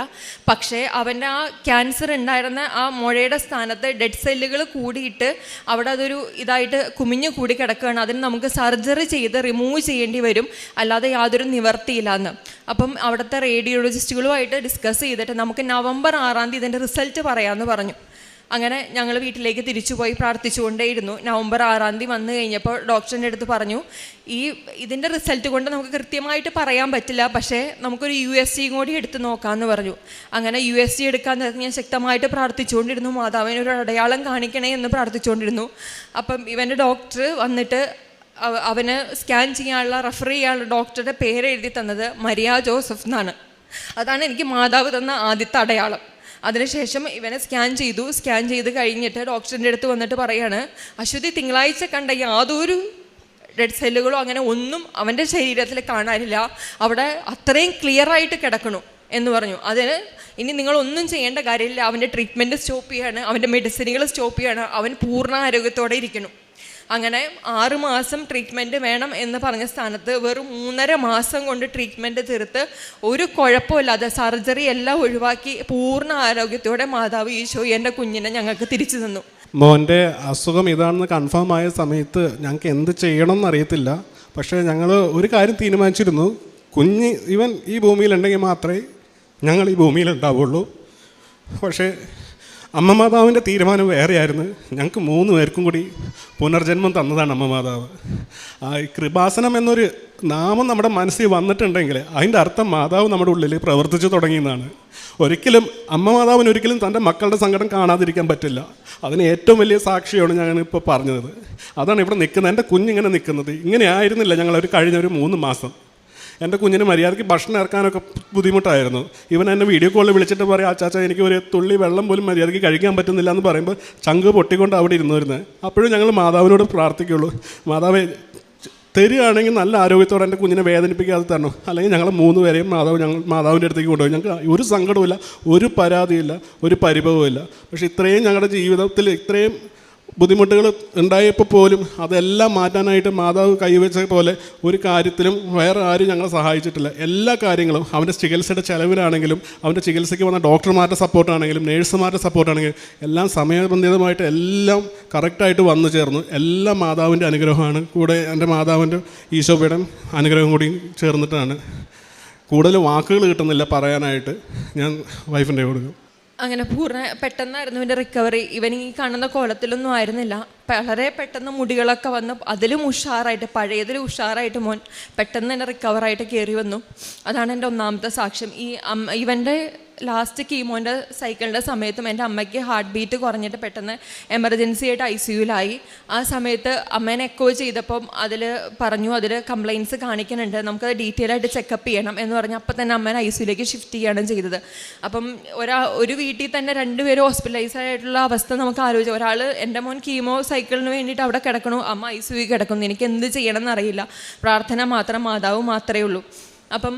പക്ഷേ അവൻ്റെ ആ ക്യാൻസർ ഉണ്ടായിരുന്ന ആ മുഴയുടെ സ്ഥാനത്ത് ഡെഡ് സെല്ലുകൾ കൂടിയിട്ട് അവിടെ അതൊരു ഇതായിട്ട് കുമിഞ്ഞു കൂടി കിടക്കുകയാണ്. അതിന് നമുക്ക് സർജറി ചെയ്ത് റിമൂവ് ചെയ്യേണ്ടി വരും, അല്ലാതെ യാതൊരു നിവർത്തിയില്ല എന്ന്. അപ്പം അവിടുത്തെ റേഡിയോളജിസ്റ്റുകളുമായിട്ട് ഡിസ്കസ് ചെയ്തിട്ട് നമുക്ക് നവംബർ 6 ഇതിൻ്റെ റിസൾട്ട് പറയാമെന്ന് പറഞ്ഞു. അങ്ങനെ ഞങ്ങൾ വീട്ടിലേക്ക് തിരിച്ചുപോയി പ്രാർത്ഥിച്ചുകൊണ്ടേയിരുന്നു. നവംബർ 6 വന്നു കഴിഞ്ഞപ്പോൾ ഡോക്ടറിൻ്റെ അടുത്ത് പറഞ്ഞു ഇതിൻ്റെ റിസൾട്ട് കൊണ്ട് നമുക്ക് കൃത്യമായിട്ട് പറയാൻ പറ്റില്ല, പക്ഷേ നമുക്കൊരു USG കൂടി എടുത്ത് നോക്കാമെന്ന് പറഞ്ഞു. അങ്ങനെ USG എടുക്കാൻ ഞാൻ ശക്തമായിട്ട് പ്രാർത്ഥിച്ചുകൊണ്ടിരുന്നു, മാതാവിനൊരു അടയാളം കാണിക്കണേ എന്ന് പ്രാർത്ഥിച്ചുകൊണ്ടിരുന്നു. അപ്പം ഇവൻ്റെ ഡോക്ടർ വന്നിട്ട് അവന് സ്കാൻ ചെയ്യാനുള്ള റെഫർ ചെയ്യാനുള്ള ഡോക്ടറുടെ പേര് എഴുതി തന്നത് മരിയ ജോസഫ് എന്നാണ്. അതാണ് എനിക്ക് മാതാവ് തന്ന ആദ്യത്തെ അടയാളം. അതിനുശേഷം ഇവനെ സ്കാൻ ചെയ്ത് കഴിഞ്ഞിട്ട് ഡോക്ടറിൻ്റെ അടുത്ത് വന്നിട്ട് പറയാണ്, അശ്വതി തിങ്കളാഴ്ച കണ്ട യാതൊരു ഡെഡ് സെല്ലുകളോ അങ്ങനെ ഒന്നും അവൻ്റെ ശരീരത്തിൽ കാണാനില്ല, അവിടെ അത്രയും ക്ലിയറായിട്ട് കിടക്കണു എന്ന് പറഞ്ഞു. അതിന് ഇനി നിങ്ങളൊന്നും ചെയ്യേണ്ട കാര്യമില്ല, അവൻ്റെ ട്രീറ്റ്മെൻറ്റ് സ്റ്റോപ്പ് ചെയ്യാണ്, അവൻ്റെ മെഡിസിനുകൾ സ്റ്റോപ്പ് ചെയ്യാണ്, അവൻ പൂർണ്ണ ആരോഗ്യത്തോടെ ഇരിക്കണം. അങ്ങനെ 6 മാസം ട്രീറ്റ്മെൻറ്റ് വേണം എന്ന് പറഞ്ഞ സ്ഥാനത്ത് വെറും 3.5 മാസം കൊണ്ട് ട്രീറ്റ്മെൻറ്റ് തീർത്ത് ഒരു കുഴപ്പമില്ലാതെ സർജറി എല്ലാം ഒഴിവാക്കി പൂർണ്ണ ആരോഗ്യത്തോടെ മാതാവ് ഈശോ എൻ്റെ കുഞ്ഞിനെ ഞങ്ങൾക്ക് തിരിച്ചു തന്നു. മോൻ്റെ അസുഖം ഇതാണെന്ന് കൺഫേം ആയ സമയത്ത് ഞങ്ങൾക്ക് എന്ത് ചെയ്യണം എന്നറിയത്തില്ല. പക്ഷേ ഞങ്ങൾ ഒരു കാര്യം തീരുമാനിച്ചിരുന്നു, കുഞ്ഞ് ഇവൻ ഈ ഭൂമിയിലുണ്ടെങ്കിൽ മാത്രമേ ഞങ്ങൾ ഈ ഭൂമിയിലുണ്ടാവുള്ളൂ. പക്ഷേ അമ്മ മാതാവിൻ്റെ തീരുമാനം വേറെയായിരുന്നു. ഞങ്ങൾക്ക് 3 പേർക്കും കൂടി പുനർജന്മം തന്നതാണ് അമ്മ മാതാവ്. ഈ കൃപാസനം എന്നൊരു നാമം നമ്മുടെ മനസ്സിൽ വന്നിട്ടുണ്ടെങ്കിൽ അതിൻ്റെ അർത്ഥം മാതാവ് നമ്മുടെ ഉള്ളിൽ പ്രവർത്തിച്ചു തുടങ്ങിയെന്നാണ്. ഒരിക്കലും അമ്മ മാതാവിന് ഒരിക്കലും തൻ്റെ മക്കളുടെ സങ്കടം കാണാതിരിക്കാൻ പറ്റില്ല. അതിന് ഏറ്റവും വലിയ സാക്ഷിയാണ് ഞാനിപ്പോൾ പറഞ്ഞത്. അതാണ് ഇവിടെ നിൽക്കുന്നത്. എൻ്റെ കുഞ്ഞിങ്ങനെ നിൽക്കുന്നത് ഇങ്ങനെ ആയിരുന്നില്ല ഞങ്ങളൊരു കഴിഞ്ഞ 3 മാസം. എൻ്റെ കുഞ്ഞിന് മര്യാദയ്ക്ക് ഭക്ഷണം ഇറക്കാനൊക്കെ ബുദ്ധിമുട്ടായിരുന്നു. ഇവൻ എന്നെ വീഡിയോ കോളിൽ വിളിച്ചിട്ട് പറയും, അച്ചാച്ച എനിക്ക് ഒരു തുള്ളി വെള്ളം പോലും മര്യാദയ്ക്ക് കഴിക്കാൻ പറ്റുന്നില്ല എന്ന് പറയുമ്പോൾ ചങ്ക് പൊട്ടിക്കൊണ്ട് അവിടെ ഇരുന്നിരുന്നത്. അപ്പോഴും ഞങ്ങൾ മാതാവിനോട് പ്രാർത്ഥിക്കുള്ളൂ, മാതാവേ തരികയാണെങ്കിൽ നല്ല ആരോഗ്യത്തോടെ എൻ്റെ കുഞ്ഞിനെ വേദനിപ്പിക്കാതെ തരണം, അല്ലെങ്കിൽ ഞങ്ങൾ 3 പേരെയും മാതാവിൻ്റെ അടുത്തേക്ക് കൊണ്ടുപോയി. ഞങ്ങൾക്ക് ഒരു സങ്കടവുമില്ല, ഒരു പരാതിയില്ല, ഒരു പരിഭവമില്ല. പക്ഷേ ഇത്രയും ഞങ്ങളുടെ ജീവിതത്തിൽ ഇത്രയും ബുദ്ധിമുട്ടുകൾ ഉണ്ടായപ്പോൾ പോലും അതെല്ലാം മാറ്റാനായിട്ട് മാതാവ് കൈവച്ച പോലെ ഒരു കാര്യത്തിലും വേറെ ആരും ഞങ്ങളെ സഹായിച്ചിട്ടില്ല. എല്ലാ കാര്യങ്ങളും അവൻ്റെ ചികിത്സയുടെ ചിലവിലാണെങ്കിലും അവൻ്റെ ചികിത്സയ്ക്ക് വന്ന ഡോക്ടർമാരുടെ സപ്പോർട്ടാണെങ്കിലും നേഴ്സുമാരുടെ സപ്പോർട്ടാണെങ്കിലും എല്ലാം സമയബന്ധിതമായിട്ട് എല്ലാം കറക്റ്റായിട്ട് വന്നു ചേർന്നു. എല്ലാം മാതാവിൻ്റെ അനുഗ്രഹമാണ്. കൂടെ എൻ്റെ മാതാവിൻ്റെ ഈശോയുടെ അനുഗ്രഹം കൂടി ചേർന്നിട്ടാണ്. കൂടുതൽ വാക്കുകൾ കിട്ടുന്നില്ല പറയാനായിട്ട്. ഞാൻ വൈഫിൻ്റെ കൊടുക്കും. അങ്ങനെ പെട്ടെന്നായിരുന്നു ഇവൻ്റെ റിക്കവറി. ഇവൻ ഈ കാണുന്ന കോലത്തിലൊന്നും ആയിരുന്നില്ല. വളരെ പെട്ടെന്ന് മുടികളൊക്കെ വന്ന് അതിലും ഉഷാറായിട്ട്, പഴയതിലും ഉഷാറായിട്ട് മോൻ പെട്ടെന്ന് തന്നെ റിക്കവറായിട്ട് കയറി വന്നു. അതാണ് എൻ്റെ ഒന്നാമത്തെ സാക്ഷ്യം. ഇവൻ്റെ ലാസ്റ്റ് കീമോൻ്റെ സൈക്കിളിൻ്റെ സമയത്തും എൻ്റെ അമ്മയ്ക്ക് ഹാർട്ട് ബീറ്റ് കുറഞ്ഞിട്ട് പെട്ടെന്ന് എമർജൻസി ആയിട്ട് ICUവിലായി. ആ സമയത്ത് അമ്മേനെ എക്കോ ചെയ്തപ്പം അതിൽ പറഞ്ഞു അതിൽ കംപ്ലയിൻറ്റ്സ് കാണിക്കുന്നുണ്ട്, നമുക്കത് ഡീറ്റെയിൽ ആയിട്ട് ചെക്കപ്പ് ചെയ്യണം എന്ന് പറഞ്ഞ് അപ്പം തന്നെ അമ്മേനെ ICUവിലേക്ക് ഷിഫ്റ്റ് ചെയ്യുകയാണ് ചെയ്തത്. അപ്പം ഒരു വീട്ടിൽ തന്നെ 2 പേര് ഹോസ്പിറ്റലൈസ് ആയിട്ടുള്ള അവസ്ഥ നമുക്ക് ആലോചിച്ചു. ഒരാൾ എൻ്റെ മോൻ കീമോ സൈക്കിളിന് വേണ്ടിയിട്ട് അവിടെ കിടക്കണു, അമ്മ ICUവിൽ കിടക്കുന്നു. എനിക്ക് എന്ത് ചെയ്യണം എന്നറിയില്ല. പ്രാർത്ഥന മാത്രം, മാതാവ് മാത്രമേ ഉള്ളൂ. അപ്പം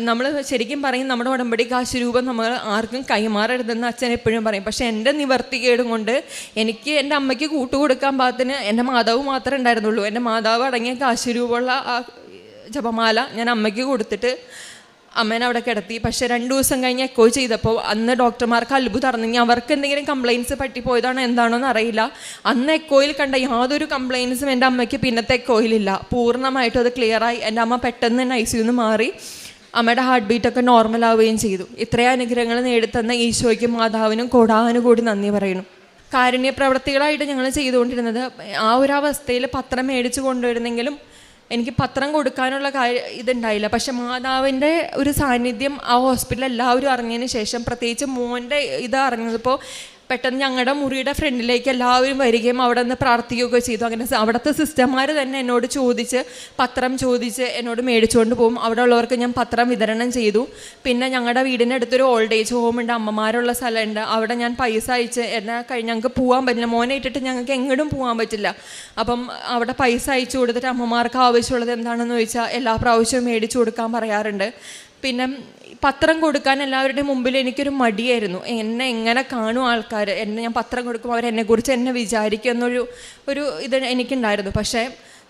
നമ്മൾ ശരിക്കും പറയും നമ്മുടെ ഉടമ്പടി കാശ് രൂപം നമ്മൾ ആർക്കും കൈമാറരുതെന്ന് അച്ഛൻ എപ്പോഴും പറയും. പക്ഷേ എൻ്റെ നിവർത്തികേടും കൊണ്ട് എനിക്ക് എൻ്റെ അമ്മയ്ക്ക് കൂട്ടുകൊടുക്കാൻ പാകത്തിന് എൻ്റെ മാതാവ് മാത്രമേ ഉണ്ടായിരുന്നുള്ളൂ. എൻ്റെ മാതാവ് അടങ്ങിയ കാശ് രൂപമുള്ള ആ ജപമാല ഞാൻ അമ്മയ്ക്ക് കൊടുത്തിട്ട് അമ്മേനെ അവിടെ കിടത്തി. പക്ഷേ 2 ദിവസം കഴിഞ്ഞ് എക്കോ ചെയ്തപ്പോൾ അന്ന് ഡോക്ടർമാർക്ക് അത്ഭുതം അറിഞ്ഞെങ്കിൽ അവർക്ക് എന്തെങ്കിലും കംപ്ലയിൻറ്റ്സ് പറ്റിപ്പോയതാണോ എന്താണോന്ന് അറിയില്ല. അന്ന് എക്കോയിൽ കണ്ട യാതൊരു കംപ്ലയിൻറ്റ്സും എൻ്റെ അമ്മയ്ക്ക് പിന്നത്തെ എക്കോയിലില്ല. പൂർണ്ണമായിട്ടും അത് ക്ലിയറായി. എൻ്റെ അമ്മ പെട്ടെന്ന് തന്നെ ICUന്ന് മാറി. അമ്മയുടെ ഹാർട്ട് ബീറ്റൊക്കെ നോർമലാവുകയും ചെയ്തു. ഇത്രയും അനുഗ്രഹങ്ങൾ നേടിത്തന്ന ഈശോയ്ക്കും മാതാവിനും കോടാനുകൂടി നന്ദി പറയുന്നു. കാരുണ്യ പ്രവർത്തികളായിട്ട് ഞങ്ങൾ ചെയ്തുകൊണ്ടിരുന്നത് ആ ഒരു അവസ്ഥയിൽ പത്രം മേടിച്ച് കൊണ്ടുവരുന്നെങ്കിലും എനിക്ക് പത്രം കൊടുക്കാനുള്ള ഇതുണ്ടായില്ല. പക്ഷെ മാതാവിൻ്റെ ഒരു സാന്നിധ്യം ആ ഹോസ്പിറ്റലിൽ എല്ലാവരും അറിഞ്ഞതിന് ശേഷം, പ്രത്യേകിച്ച് മോൻ്റെ ഇത് അറിഞ്ഞപ്പോൾ പെട്ടെന്ന് ഞങ്ങളുടെ മുറിയുടെ ഫ്രണ്ടിലേക്ക് എല്ലാവരും വരികയും അവിടെ നിന്ന് പ്രാർത്ഥിക്കുകയൊക്കെ ചെയ്തു. അങ്ങനെ അവിടുത്തെ സിസ്റ്റർമാർ തന്നെ എന്നോട് പത്രം ചോദിച്ച് എന്നോട് മേടിച്ചുകൊണ്ട് പോകും. അവിടെ ഉള്ളവർക്ക് ഞാൻ പത്രം വിതരണം ചെയ്തു. പിന്നെ ഞങ്ങളുടെ വീടിനടുത്തൊരു ഓൾഡ് ഏജ് ഹോം ഉണ്ട്, അമ്മമാരുള്ള സ്ഥലമുണ്ട്. അവിടെ ഞാൻ പൈസ അയച്ച് ഞങ്ങൾക്ക് പോകാൻ പറ്റില്ല, മോനെ ഇട്ടിട്ട് ഞങ്ങൾക്ക് എങ്ങോട്ടും പോകാൻ പറ്റില്ല. അപ്പം അവിടെ പൈസ അയച്ചു കൊടുത്തിട്ട് അമ്മമാർക്ക് ആവശ്യമുള്ളത് എന്താണെന്ന് ചോദിച്ചാൽ എല്ലാ പ്രാവശ്യവും മേടിച്ചു കൊടുക്കാൻ പറയാറുണ്ട്. പിന്നെ പത്രം കൊടുക്കാൻ എല്ലാവരുടെയും മുമ്പിൽ എനിക്കൊരു മടിയായിരുന്നു. എന്നെ എങ്ങനെ കാണും ആൾക്കാർ, ഞാൻ പത്രം കൊടുക്കുമ്പോൾ അവരെന്നെക്കുറിച്ച് എന്നെ വിചാരിക്കും എന്നൊരു ഇത് എനിക്കുണ്ടായിരുന്നു. പക്ഷേ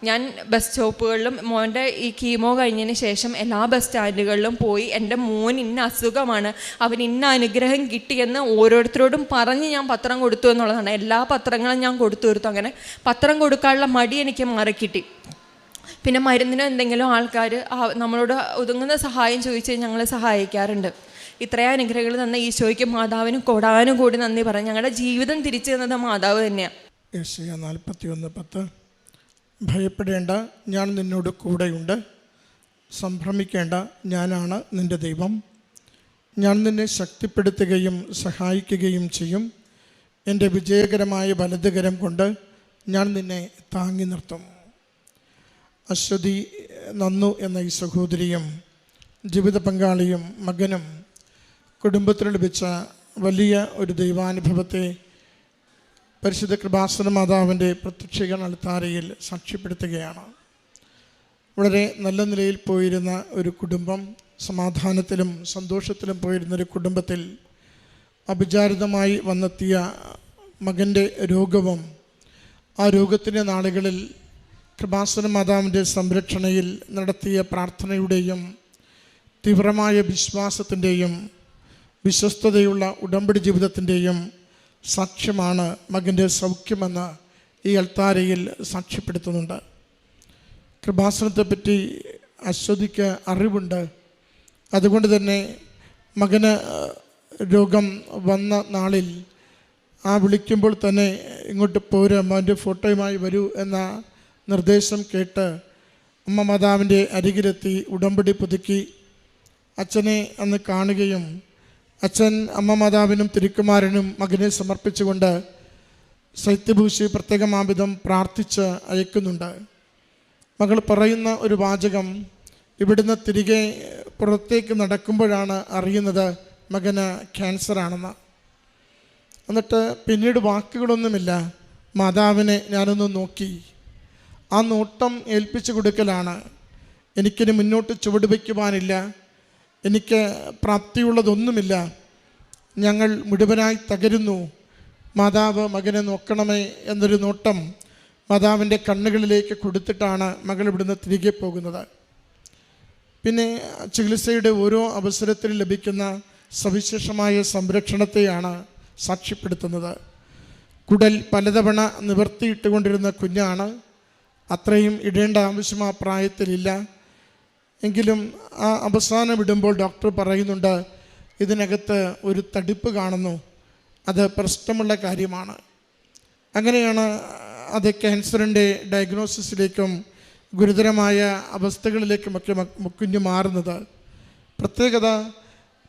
ഞാൻ ബസ് സ്റ്റോപ്പുകളിലും മോൻ്റെ ഈ കീമോ കഴിഞ്ഞതിന് ശേഷം എല്ലാ ബസ് സ്റ്റാൻഡുകളിലും പോയി എൻ്റെ മോൻ ഇന്ന അസുഖമാണ്, അവൻ ഇന്ന അനുഗ്രഹം കിട്ടിയെന്ന് ഓരോരുത്തരോടും പറഞ്ഞ് ഞാൻ പത്രം കൊടുത്തു എന്നുള്ളതാണ്. എല്ലാ പത്രങ്ങളും ഞാൻ കൊടുത്തു തീർത്തു. അങ്ങനെ പത്രം കൊടുക്കാനുള്ള മടി എനിക്ക് മാറിക്കിട്ടി. പിന്നെ മരുന്നിന് എന്തെങ്കിലും ആൾക്കാർ നമ്മളോട് ഒതുങ്ങുന്ന സഹായം ചോദിച്ച് ഞങ്ങൾ സഹായിക്കാറുണ്ട്. ഇത്രയും അനുഗ്രഹങ്ങൾ തന്ന ഈശോയ്ക്കും മാതാവിനും കോടാനും കൂടി നന്ദി പറയും. ഞങ്ങളുടെ ജീവിതം തിരിച്ചു തന്നത് മാതാവ് തന്നെയാണ്. യെശയ്യാ 41:10 ഭയപ്പെടേണ്ട, ഞാൻ നിന്നോട് കൂടെയുണ്ട്. സംഭ്രമിക്കേണ്ട, ഞാനാണ് നിൻ്റെ ദൈവം. ഞാൻ നിന്നെ ശക്തിപ്പെടുത്തുകയും സഹായിക്കുകയും ചെയ്യും. എൻ്റെ വിജയകരമായ വലതുകരം കൊണ്ട് ഞാൻ നിന്നെ താങ്ങി നിർത്തും. അശ്വതി നന്നു എന്ന ഈ സഹോദരിയും ജീവിത പങ്കാളിയും മകനും കുടുംബത്തിന് ലഭിച്ച വലിയ ഒരു ദൈവാനുഭവത്തെ പരിശുദ്ധ കൃപാസന മാതാവിൻ്റെ പ്രത്യക്ഷീകരണ അൾത്താരയിൽ സാക്ഷ്യപ്പെടുത്തുകയാണ്. വളരെ നല്ല നിലയിൽ പോയിരുന്ന ഒരു കുടുംബം, സമാധാനത്തിലും സന്തോഷത്തിലും പോയിരുന്നൊരു കുടുംബത്തിൽ അവിചാരിതമായി വന്നെത്തിയ മകൻ്റെ രോഗവും ആ രോഗത്തിൻ്റെ നാളുകളിൽ കൃപാസന മാതാവിൻ്റെ സംരക്ഷണയിൽ നടത്തിയ പ്രാർത്ഥനയുടെയും തീവ്രമായ വിശ്വാസത്തിൻ്റെയും വിശ്വസ്തതയുള്ള ഉടമ്പടി ജീവിതത്തിൻ്റെയും സാക്ഷ്യമാണ് മകൻ്റെ സൗഖ്യമെന്ന് ഈ അൾത്താരയിൽ സാക്ഷ്യപ്പെടുത്തുന്നുണ്ട്. കൃപാസനത്തെപ്പറ്റി അശ്വതിക്ക് അറിവുണ്ട്. അതുകൊണ്ട് തന്നെ മകന് രോഗം വന്ന നാളിൽ വിളിക്കുമ്പോൾ തന്നെ ഇങ്ങോട്ട് പോരുക, മോൻ്റെ ഫോട്ടോയുമായി വരൂ എന്ന നിർദ്ദേശം കേട്ട് അമ്മ മാതാവിൻ്റെ അരികിലെത്തി ഉടമ്പടി പുതുക്കി അച്ഛനെ അന്ന് കാണുകയും അച്ഛൻ അമ്മ മാതാവിനും തിരുക്കുമാരനും മകനെ സമർപ്പിച്ചുകൊണ്ട് ശൈത്യഭൂഷി പ്രത്യേകമാവിധം പ്രാർത്ഥിച്ച് അയക്കുന്നുണ്ട്. മകൾ പറയുന്ന ഒരു വാചകം, ഇവിടുന്ന് തിരികെ പുറത്തേക്ക് നടക്കുമ്പോഴാണ് അറിയുന്നത് മകന് ക്യാൻസറാണെന്ന്. എന്നിട്ട് പിന്നീട് വാക്കുകളൊന്നുമില്ല, മാതാവിനെ ഞാനൊന്ന് നോക്കി. ആ നോട്ടം ഏൽപ്പിച്ചു കൊടുക്കലാണ്. എനിക്കിനി മുന്നോട്ട് ചുവട് വയ്ക്കുവാനില്ല, എനിക്ക് പ്രാപ്തിയുള്ളതൊന്നുമില്ല, ഞങ്ങൾ മുഴുവനായി തകരുന്നു, മാതാവ് മകനെ നോക്കണമേ എന്നൊരു നോട്ടം മാതാവിൻ്റെ കണ്ണുകളിലേക്ക് കൊടുത്തിട്ടാണ് മകൾ ഇവിടുന്ന് തിരികെ പോകുന്നത്. പിന്നെ ചികിത്സയുടെ ഓരോ അവസരത്തിൽ ലഭിക്കുന്ന സവിശേഷമായ സംരക്ഷണത്തെയാണ് സാക്ഷ്യപ്പെടുത്തുന്നത്. കുടൽ പലതവണ നിവർത്തിയിട്ടുകൊണ്ടിരുന്ന കുഞ്ഞാണ്. അത്രയും ഇടേണ്ട ആവശ്യം ആ പ്രായത്തിലില്ല. എങ്കിലും ആ അവസാനം ഇടുമ്പോൾ ഡോക്ടർ പറയുന്നുണ്ട്, ഇതിനകത്ത് ഒരു തടിപ്പ് കാണുന്നു, അത് പ്രശ്നമുള്ള കാര്യമാണ്. അങ്ങനെയാണ് അത് ക്യാൻസറിൻ്റെ ഡയഗ്നോസിസിലേക്കും ഗുരുതരമായ അവസ്ഥകളിലേക്കുമൊക്കെ കുഞ്ഞ് മാറുന്നത്. പ്രത്യേകത,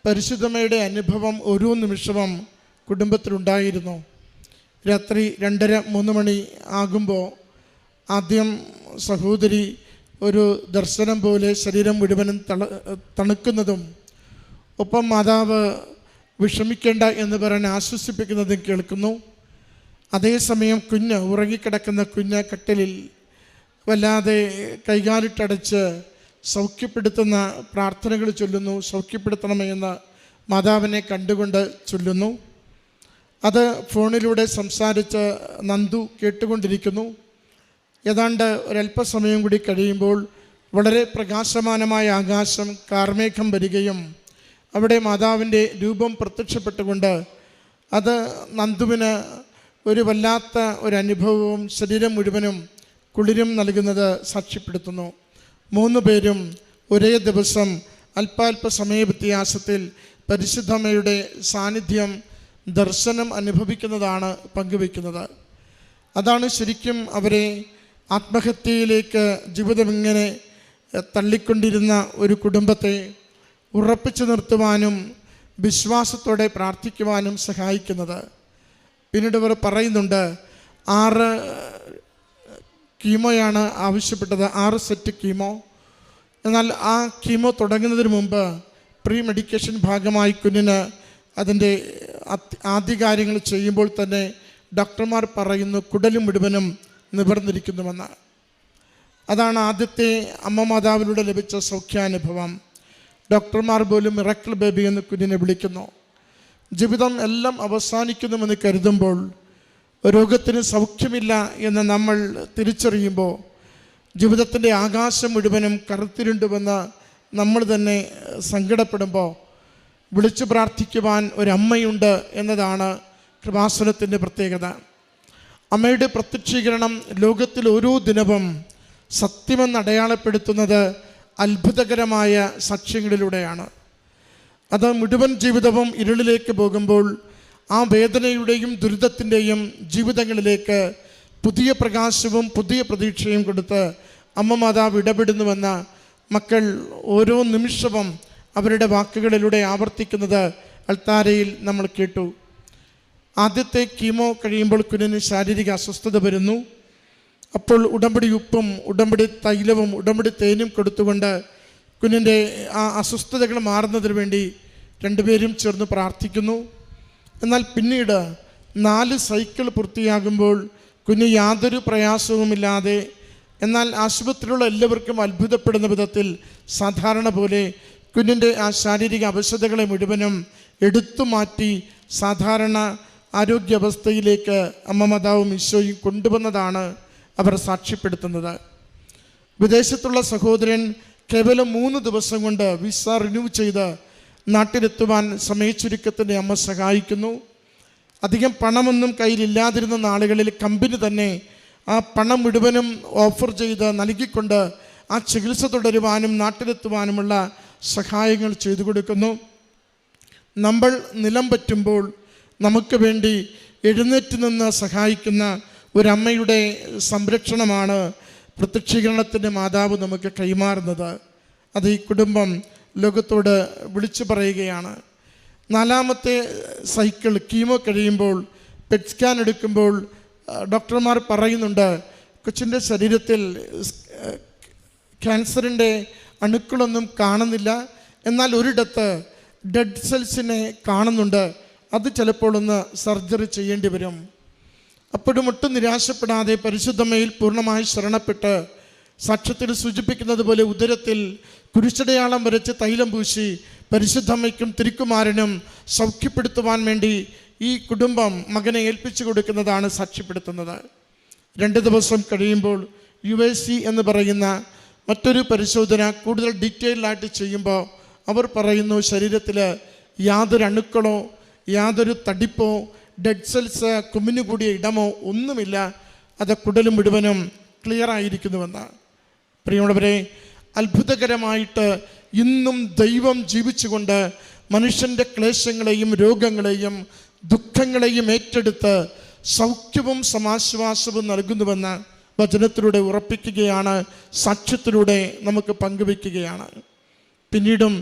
പരിശുദ്ധമ്മയുടെ അനുഭവം ഓരോ നിമിഷവും കുടുംബത്തിലുണ്ടായിരുന്നു. രാത്രി 2:30-3 മണി ആകുമ്പോൾ ആദ്യം സഹോദരി ഒരു ദർശനം പോലെ ശരീരം മുഴുവനും തണുക്കുന്നതും ഒപ്പം മാതാവ് വിഷമിക്കേണ്ട എന്ന് പറഞ്ഞ് ആശ്വസിപ്പിക്കുന്നതും കേൾക്കുന്നു. അതേസമയം കുഞ്ഞ് ഉറങ്ങിക്കിടക്കുന്ന കുഞ്ഞ് കട്ടിലിൽ വല്ലാതെ കൈകാലിട്ടടച്ച് സൗഖ്യപ്പെടുത്തുന്ന പ്രാർത്ഥനകൾ ചൊല്ലുന്നു. സൗഖ്യപ്പെടുത്തണമെന്ന് മാതാവിനെ കണ്ടുകൊണ്ട് ചൊല്ലുന്നു. അത് ഫോണിലൂടെ സംസാരിച്ച് നന്ദു കേട്ടുകൊണ്ടിരിക്കുന്നു. ഏതാണ്ട് ഒരല്പസമയം കൂടി കഴിയുമ്പോൾ വളരെ പ്രകാശമാനമായ ആകാശം കാർമേഘം വരികയും അവിടെ മാതാവിൻ്റെ രൂപം പ്രത്യക്ഷപ്പെട്ടുകൊണ്ട് അത് നന്ദുവിന് ഒരു വല്ലാത്ത ഒരനുഭവവും ശരീരം മുഴുവനും കുളിരും നൽകുന്നത് സാക്ഷ്യപ്പെടുത്തുന്നു. 3 പേരും ഒരേ ദിവസം അല്പാൽപ സമയ വ്യത്യാസത്തിൽ പരിശുദ്ധമ്മയുടെ സാന്നിധ്യം ദർശനം അനുഭവിക്കുന്നതാണ് പങ്കുവയ്ക്കുന്നത്. അതാണ് ശരിക്കും അവരെ ആത്മഹത്യയിലേക്ക് ജീവിതമിങ്ങനെ തള്ളിക്കൊണ്ടിരുന്ന ഒരു കുടുംബത്തെ ഉറപ്പിച്ചു നിർത്തുവാനും വിശ്വാസത്തോടെ പ്രാർത്ഥിക്കുവാനും സഹായിക്കുന്നത്. പിന്നീട് അവർ പറയുന്നുണ്ട്, 6 കീമോയാണ് ആവശ്യപ്പെട്ടത്, 6 സെറ്റ് കീമോ. എന്നാൽ ആ കീമോ തുടങ്ങുന്നതിന് മുമ്പ് പ്രീ മെഡിക്കേഷൻ ഭാഗമായി കുഞ്ഞിന് അതിൻ്റെ ആദ്യ കാര്യങ്ങൾ ചെയ്യുമ്പോൾ തന്നെ ഡോക്ടർമാർ പറയുന്നു കുടലും മുഴുവനും നിവർന്നിരിക്കുന്നുവെന്ന്. അതാണ് ആദ്യത്തെ അമ്മ മാതാവിലൂടെ ലഭിച്ച സൗഖ്യാനുഭവം. ഡോക്ടർമാർ പോലും മിറക്കിൾ ബേബി എന്ന് കുഞ്ഞിനെ വിളിക്കുന്നു. ജീവിതം എല്ലാം അവസാനിക്കുന്നുവെന്ന് കരുതുമ്പോൾ, രോഗത്തിന് സൗഖ്യമില്ല എന്ന് നമ്മൾ തിരിച്ചറിയുമ്പോൾ, ജീവിതത്തിൻ്റെ ആകാശം മുഴുവനും കറുത്തിരുണ്ടുവെന്ന് നമ്മൾ തന്നെ സങ്കടപ്പെടുമ്പോൾ വിളിച്ചു പ്രാർത്ഥിക്കുവാൻ ഒരമ്മയുണ്ട് എന്നതാണ് കൃപാസനത്തിൻ്റെ പ്രത്യേകത. അമ്മയുടെ പ്രത്യക്ഷീകരണം ലോകത്തിൽ ഓരോ ദിനവും സത്യമെന്ന് അടയാളപ്പെടുത്തുന്നത് അത്ഭുതകരമായ സാക്ഷ്യങ്ങളിലൂടെയാണ്. അത് മുഴുവൻ ജീവിതവും ഇരുളിലേക്ക് പോകുമ്പോൾ ആ വേദനയുടെയും ദുരിതത്തിൻ്റെയും ജീവിതങ്ങളിലേക്ക് പുതിയ പ്രകാശവും പുതിയ പ്രതീക്ഷയും കൊടുത്ത് അമ്മ മാതാവ് ഇടപെടുന്നുവെന്ന് മക്കൾ ഓരോ നിമിഷവും അവരുടെ വാക്കുകളിലൂടെ ആവർത്തിക്കുന്നത് അൾത്താരയിൽ നമ്മൾ കേട്ടു. ആദ്യത്തെ കീമോ കഴിയുമ്പോൾ കുഞ്ഞിന് ശാരീരിക അസ്വസ്ഥത വരുന്നു. അപ്പോൾ ഉടമ്പടി ഉപ്പും ഉടമ്പടി തൈലവും ഉടമ്പടി തേനും കൊടുത്തുകൊണ്ട് കുഞ്ഞിൻ്റെ ആ അസ്വസ്ഥതകൾ മാറുന്നതിന് വേണ്ടി 2 പേരും ചേർന്ന് പ്രാർത്ഥിക്കുന്നു. എന്നാൽ പിന്നീട് 4 സൈക്കിൾ പൂർത്തിയാകുമ്പോൾ കുഞ്ഞ് യാതൊരു പ്രയാസവുമില്ലാതെ, എന്നാൽ ആശുപത്രിയിലുള്ള എല്ലാവർക്കും അത്ഭുതപ്പെടുന്ന വിധത്തിൽ സാധാരണ പോലെ കുഞ്ഞിൻ്റെ ആ ശാരീരിക അവശതകളെ മുഴുവനും എടുത്തു മാറ്റി സാധാരണ ആരോഗ്യാവസ്ഥയിലേക്ക് അമ്മ മാതാവും ഈശോയും കൊണ്ടുവന്നതാണ് അവർ സാക്ഷ്യപ്പെടുത്തുന്നത്. വിദേശത്തുള്ള സഹോദരൻ കേവലം 3 ദിവസം കൊണ്ട് വിസ റിന്യൂ ചെയ്ത് നാട്ടിലെത്തുവാൻ സമയച്ചുരുക്കത്തിൻ്റെ അമ്മ സഹായിക്കുന്നു. അധികം പണമൊന്നും കയ്യിലില്ലാതിരുന്ന നാളുകളിൽ കമ്പനി തന്നെ ആ പണം മുഴുവനും ഓഫർ ചെയ്ത് നൽകിക്കൊണ്ട് ആ ചികിത്സ തുടരുവാനും നാട്ടിലെത്തുവാനുമുള്ള സഹായങ്ങൾ ചെയ്തു കൊടുക്കുന്നു. നമ്മൾ നിലം പറ്റുമ്പോൾ നമുക്ക് വേണ്ടി എഴുന്നേറ്റ് നിന്ന് സഹായിക്കുന്ന ഒരമ്മയുടെ സംരക്ഷണമാണ് പ്രത്യക്ഷീകരണത്തിൻ്റെ മാതാവ് നമുക്ക് കൈമാറുന്നത്. അത് ഈ കുടുംബം ലോകത്തോട് വിളിച്ചു പറയുകയാണ്. 4ാമത്തെ സൈക്കിൾ കീമോ കഴിയുമ്പോൾ പെറ്റ് സ്കാൻ എടുക്കുമ്പോൾ ഡോക്ടർമാർ പറയുന്നുണ്ട്, കൊച്ചിൻ്റെ ശരീരത്തിൽ ക്യാൻസറിൻ്റെ അണുക്കളൊന്നും കാണുന്നില്ല, എന്നാൽ ഒരിടത്ത് ഡെഡ് സെൽസിനെ കാണുന്നുണ്ട്, അത് ചിലപ്പോൾ ഒന്ന് സർജറി ചെയ്യേണ്ടി വരും. അപ്പോഴും ഒട്ടും നിരാശപ്പെടാതെ പരിശുദ്ധമ്മയിൽ പൂർണ്ണമായി ശരണപ്പെട്ട് സാക്ഷ്യത്തിൽ സൂചിപ്പിക്കുന്നത് പോലെ ഉദരത്തിൽ കുരിശടയാളം വരച്ച് തൈലം പൂശി പരിശുദ്ധമ്മയ്ക്കും തിരുക്കുമാരനും സൗഖ്യപ്പെടുത്തുവാൻ വേണ്ടി ഈ കുടുംബം മകനെ ഏൽപ്പിച്ചു കൊടുക്കുന്നതാണ് സാക്ഷ്യപ്പെടുത്തുന്നത്. 2 ദിവസം കഴിയുമ്പോൾ UAC എന്ന് പറയുന്ന മറ്റൊരു പരിശോധന കൂടുതൽ ഡീറ്റെയിൽഡായിട്ട് ചെയ്യുമ്പോൾ അവർ പറയുന്നു, ശരീരത്തിൽ യാതൊരു അണുക്കളോ യാതൊരു തടിപ്പോ ഡെഡ് സെൽസ് കുമിഞ്ഞുകൂടിയ ഇടമോ ഒന്നുമില്ല, അത് കുടൽ മുഴുവനും ക്ലിയർ ആയിരിക്കുന്നുവെന്നാണ്. പ്രിയമുള്ളവരെ, അത്ഭുതകരമായിട്ട് ഇന്നും ദൈവം ജീവിച്ചുകൊണ്ട് മനുഷ്യൻ്റെ ക്ലേശങ്ങളെയും രോഗങ്ങളെയും ദുഃഖങ്ങളെയും ഏറ്റെടുത്ത് സൗഖ്യവും സമാശ്വാസവും നൽകുന്നുവെന്ന് വചനത്തിലൂടെ ഉറപ്പിക്കുകയാണ്, സാക്ഷ്യത്തിലൂടെ നമുക്ക് പങ്കുവയ്ക്കുകയാണ്. പിന്നീടും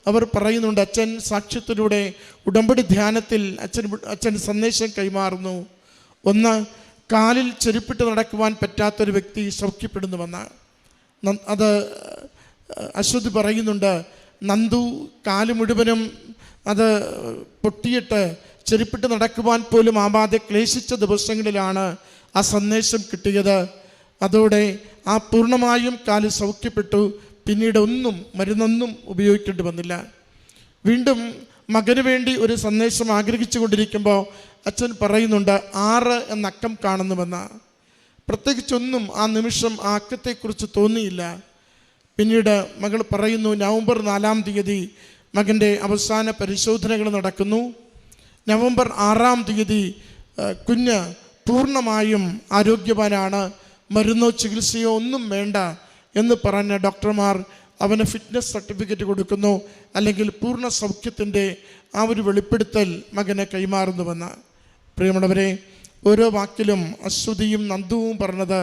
അവർ പറയുന്നുണ്ട്, അച്ഛൻ സാക്ഷ്യത്തിലൂടെ ഉടമ്പടി ധ്യാനത്തിൽ അച്ഛൻ സന്ദേശം കൈമാറുന്നു. ഒന്ന്, കാലിൽ ചെരുപ്പിട്ട് നടക്കുവാൻ പറ്റാത്തൊരു വ്യക്തി സൗഖ്യപ്പെടുന്നുവെന്ന്. അത് അശ്വതി പറയുന്നുണ്ട്, നന്ദു കാല് മുഴുവനും അത് പൊട്ടിയിട്ട് ചെരുപ്പിട്ട് നടക്കുവാൻ പോലും ആവാതെ ക്ലേശിച്ച ദിവസങ്ങളിലാണ് ആ സന്ദേശം കിട്ടിയത്. അതോടെ ആ പൂർണ്ണമായും കാല് സൗഖ്യപ്പെട്ടു. പിന്നീട് മരുന്നൊന്നും ഉപയോഗിക്കേണ്ടി വന്നില്ല. വീണ്ടും മകന് വേണ്ടി ഒരു സന്ദേശം ആഗ്രഹിച്ചു കൊണ്ടിരിക്കുമ്പോൾ അച്ഛൻ പറയുന്നുണ്ട്, 6 എന്ന അക്കം കാണുന്നുവെന്ന്. പ്രത്യേകിച്ചൊന്നും ആ നിമിഷം ആ അക്കത്തെക്കുറിച്ച് തോന്നിയില്ല. പിന്നീട് മകൾ പറയുന്നു, നവംബർ 4-ാം തീയതി മകൻ്റെ അവസാന പരിശോധനകൾ നടക്കുന്നു. നവംബർ 6-ാം തീയതി കുഞ്ഞ് പൂർണ്ണമായും ആരോഗ്യവാനാണ്, മരുന്നോ ചികിത്സയോ ഒന്നും വേണ്ട എന്ന് പറഞ്ഞ ഡോക്ടർമാർ അവന് ഫിറ്റ്നസ് സർട്ടിഫിക്കറ്റ് കൊടുക്കുന്നു, അല്ലെങ്കിൽ പൂർണ്ണ സൗഖ്യത്തിൻ്റെ ആ ഒരു വെളിപ്പെടുത്തൽ മകനെ കൈമാറുന്നുവെന്ന്. പ്രിയമുള്ളവരെ, ഓരോ വാക്കിലും അശ്വതിയും നന്ദുവും പറഞ്ഞത്,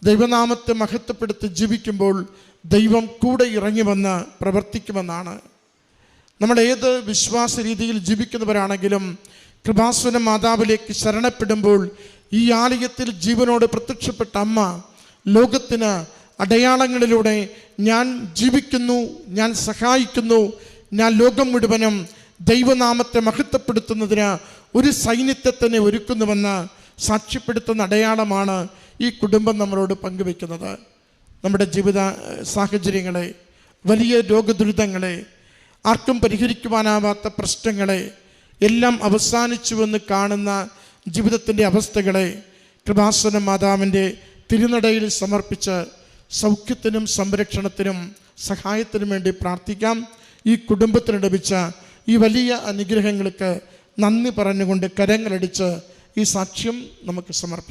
ദൈവനാമത്തെ മഹത്വപ്പെടുത്തി ജീവിക്കുമ്പോൾ ദൈവം കൂടെ ഇറങ്ങി വന്ന് പ്രവർത്തിക്കുമെന്നാണ്. നമ്മൾ ഏത് വിശ്വാസ രീതിയിൽ ജീവിക്കുന്നവരാണെങ്കിലും കൃപാസന മാതാവിലേക്ക് ശരണപ്പെടുമ്പോൾ ഈ ആലയത്തിൽ ജീവനോട് പ്രത്യക്ഷപ്പെട്ട അമ്മ ലോകത്തിന് അടയാളങ്ങളിലൂടെ ഞാൻ ജീവിക്കുന്നു, ഞാൻ സഹായിക്കുന്നു, ഞാൻ ലോകം മുഴുവനും ദൈവനാമത്തെ മഹത്വപ്പെടുത്തുന്നതിന് ഒരു സൈന്യത്തെ തന്നെ ഒരുക്കുന്നുവെന്ന് സാക്ഷ്യപ്പെടുത്തുന്ന അടയാളമാണ് ഈ കുടുംബം നമ്മളോട് പങ്കുവെക്കുന്നത്. നമ്മുടെ ജീവിത സാഹചര്യങ്ങളെ, വലിയ രോഗദുരിതങ്ങളെ, ആർക്കും പരിഹരിക്കുവാനാവാത്ത പ്രശ്നങ്ങളെ എല്ലാം അവസാനിച്ചുവെന്ന് കാണുന്ന ജീവിതത്തിൻ്റെ അവസ്ഥകളെ കൃപാസന മാതാവിൻ്റെ തിരുനടയിൽ സമർപ്പിച്ച് സൗഖ്യത്തിനും സംരക്ഷണത്തിനും സഹായത്തിനും വേണ്ടി പ്രാർത്ഥിക്കാം. ഈ കുടുംബത്തിന് ലഭിച്ച ഈ വലിയ അനുഗ്രഹങ്ങൾക്ക് നന്ദി പറഞ്ഞുകൊണ്ട് കരങ്ങളടിച്ച് ഈ സാക്ഷ്യം നമുക്ക് സമർപ്പിക്കാം.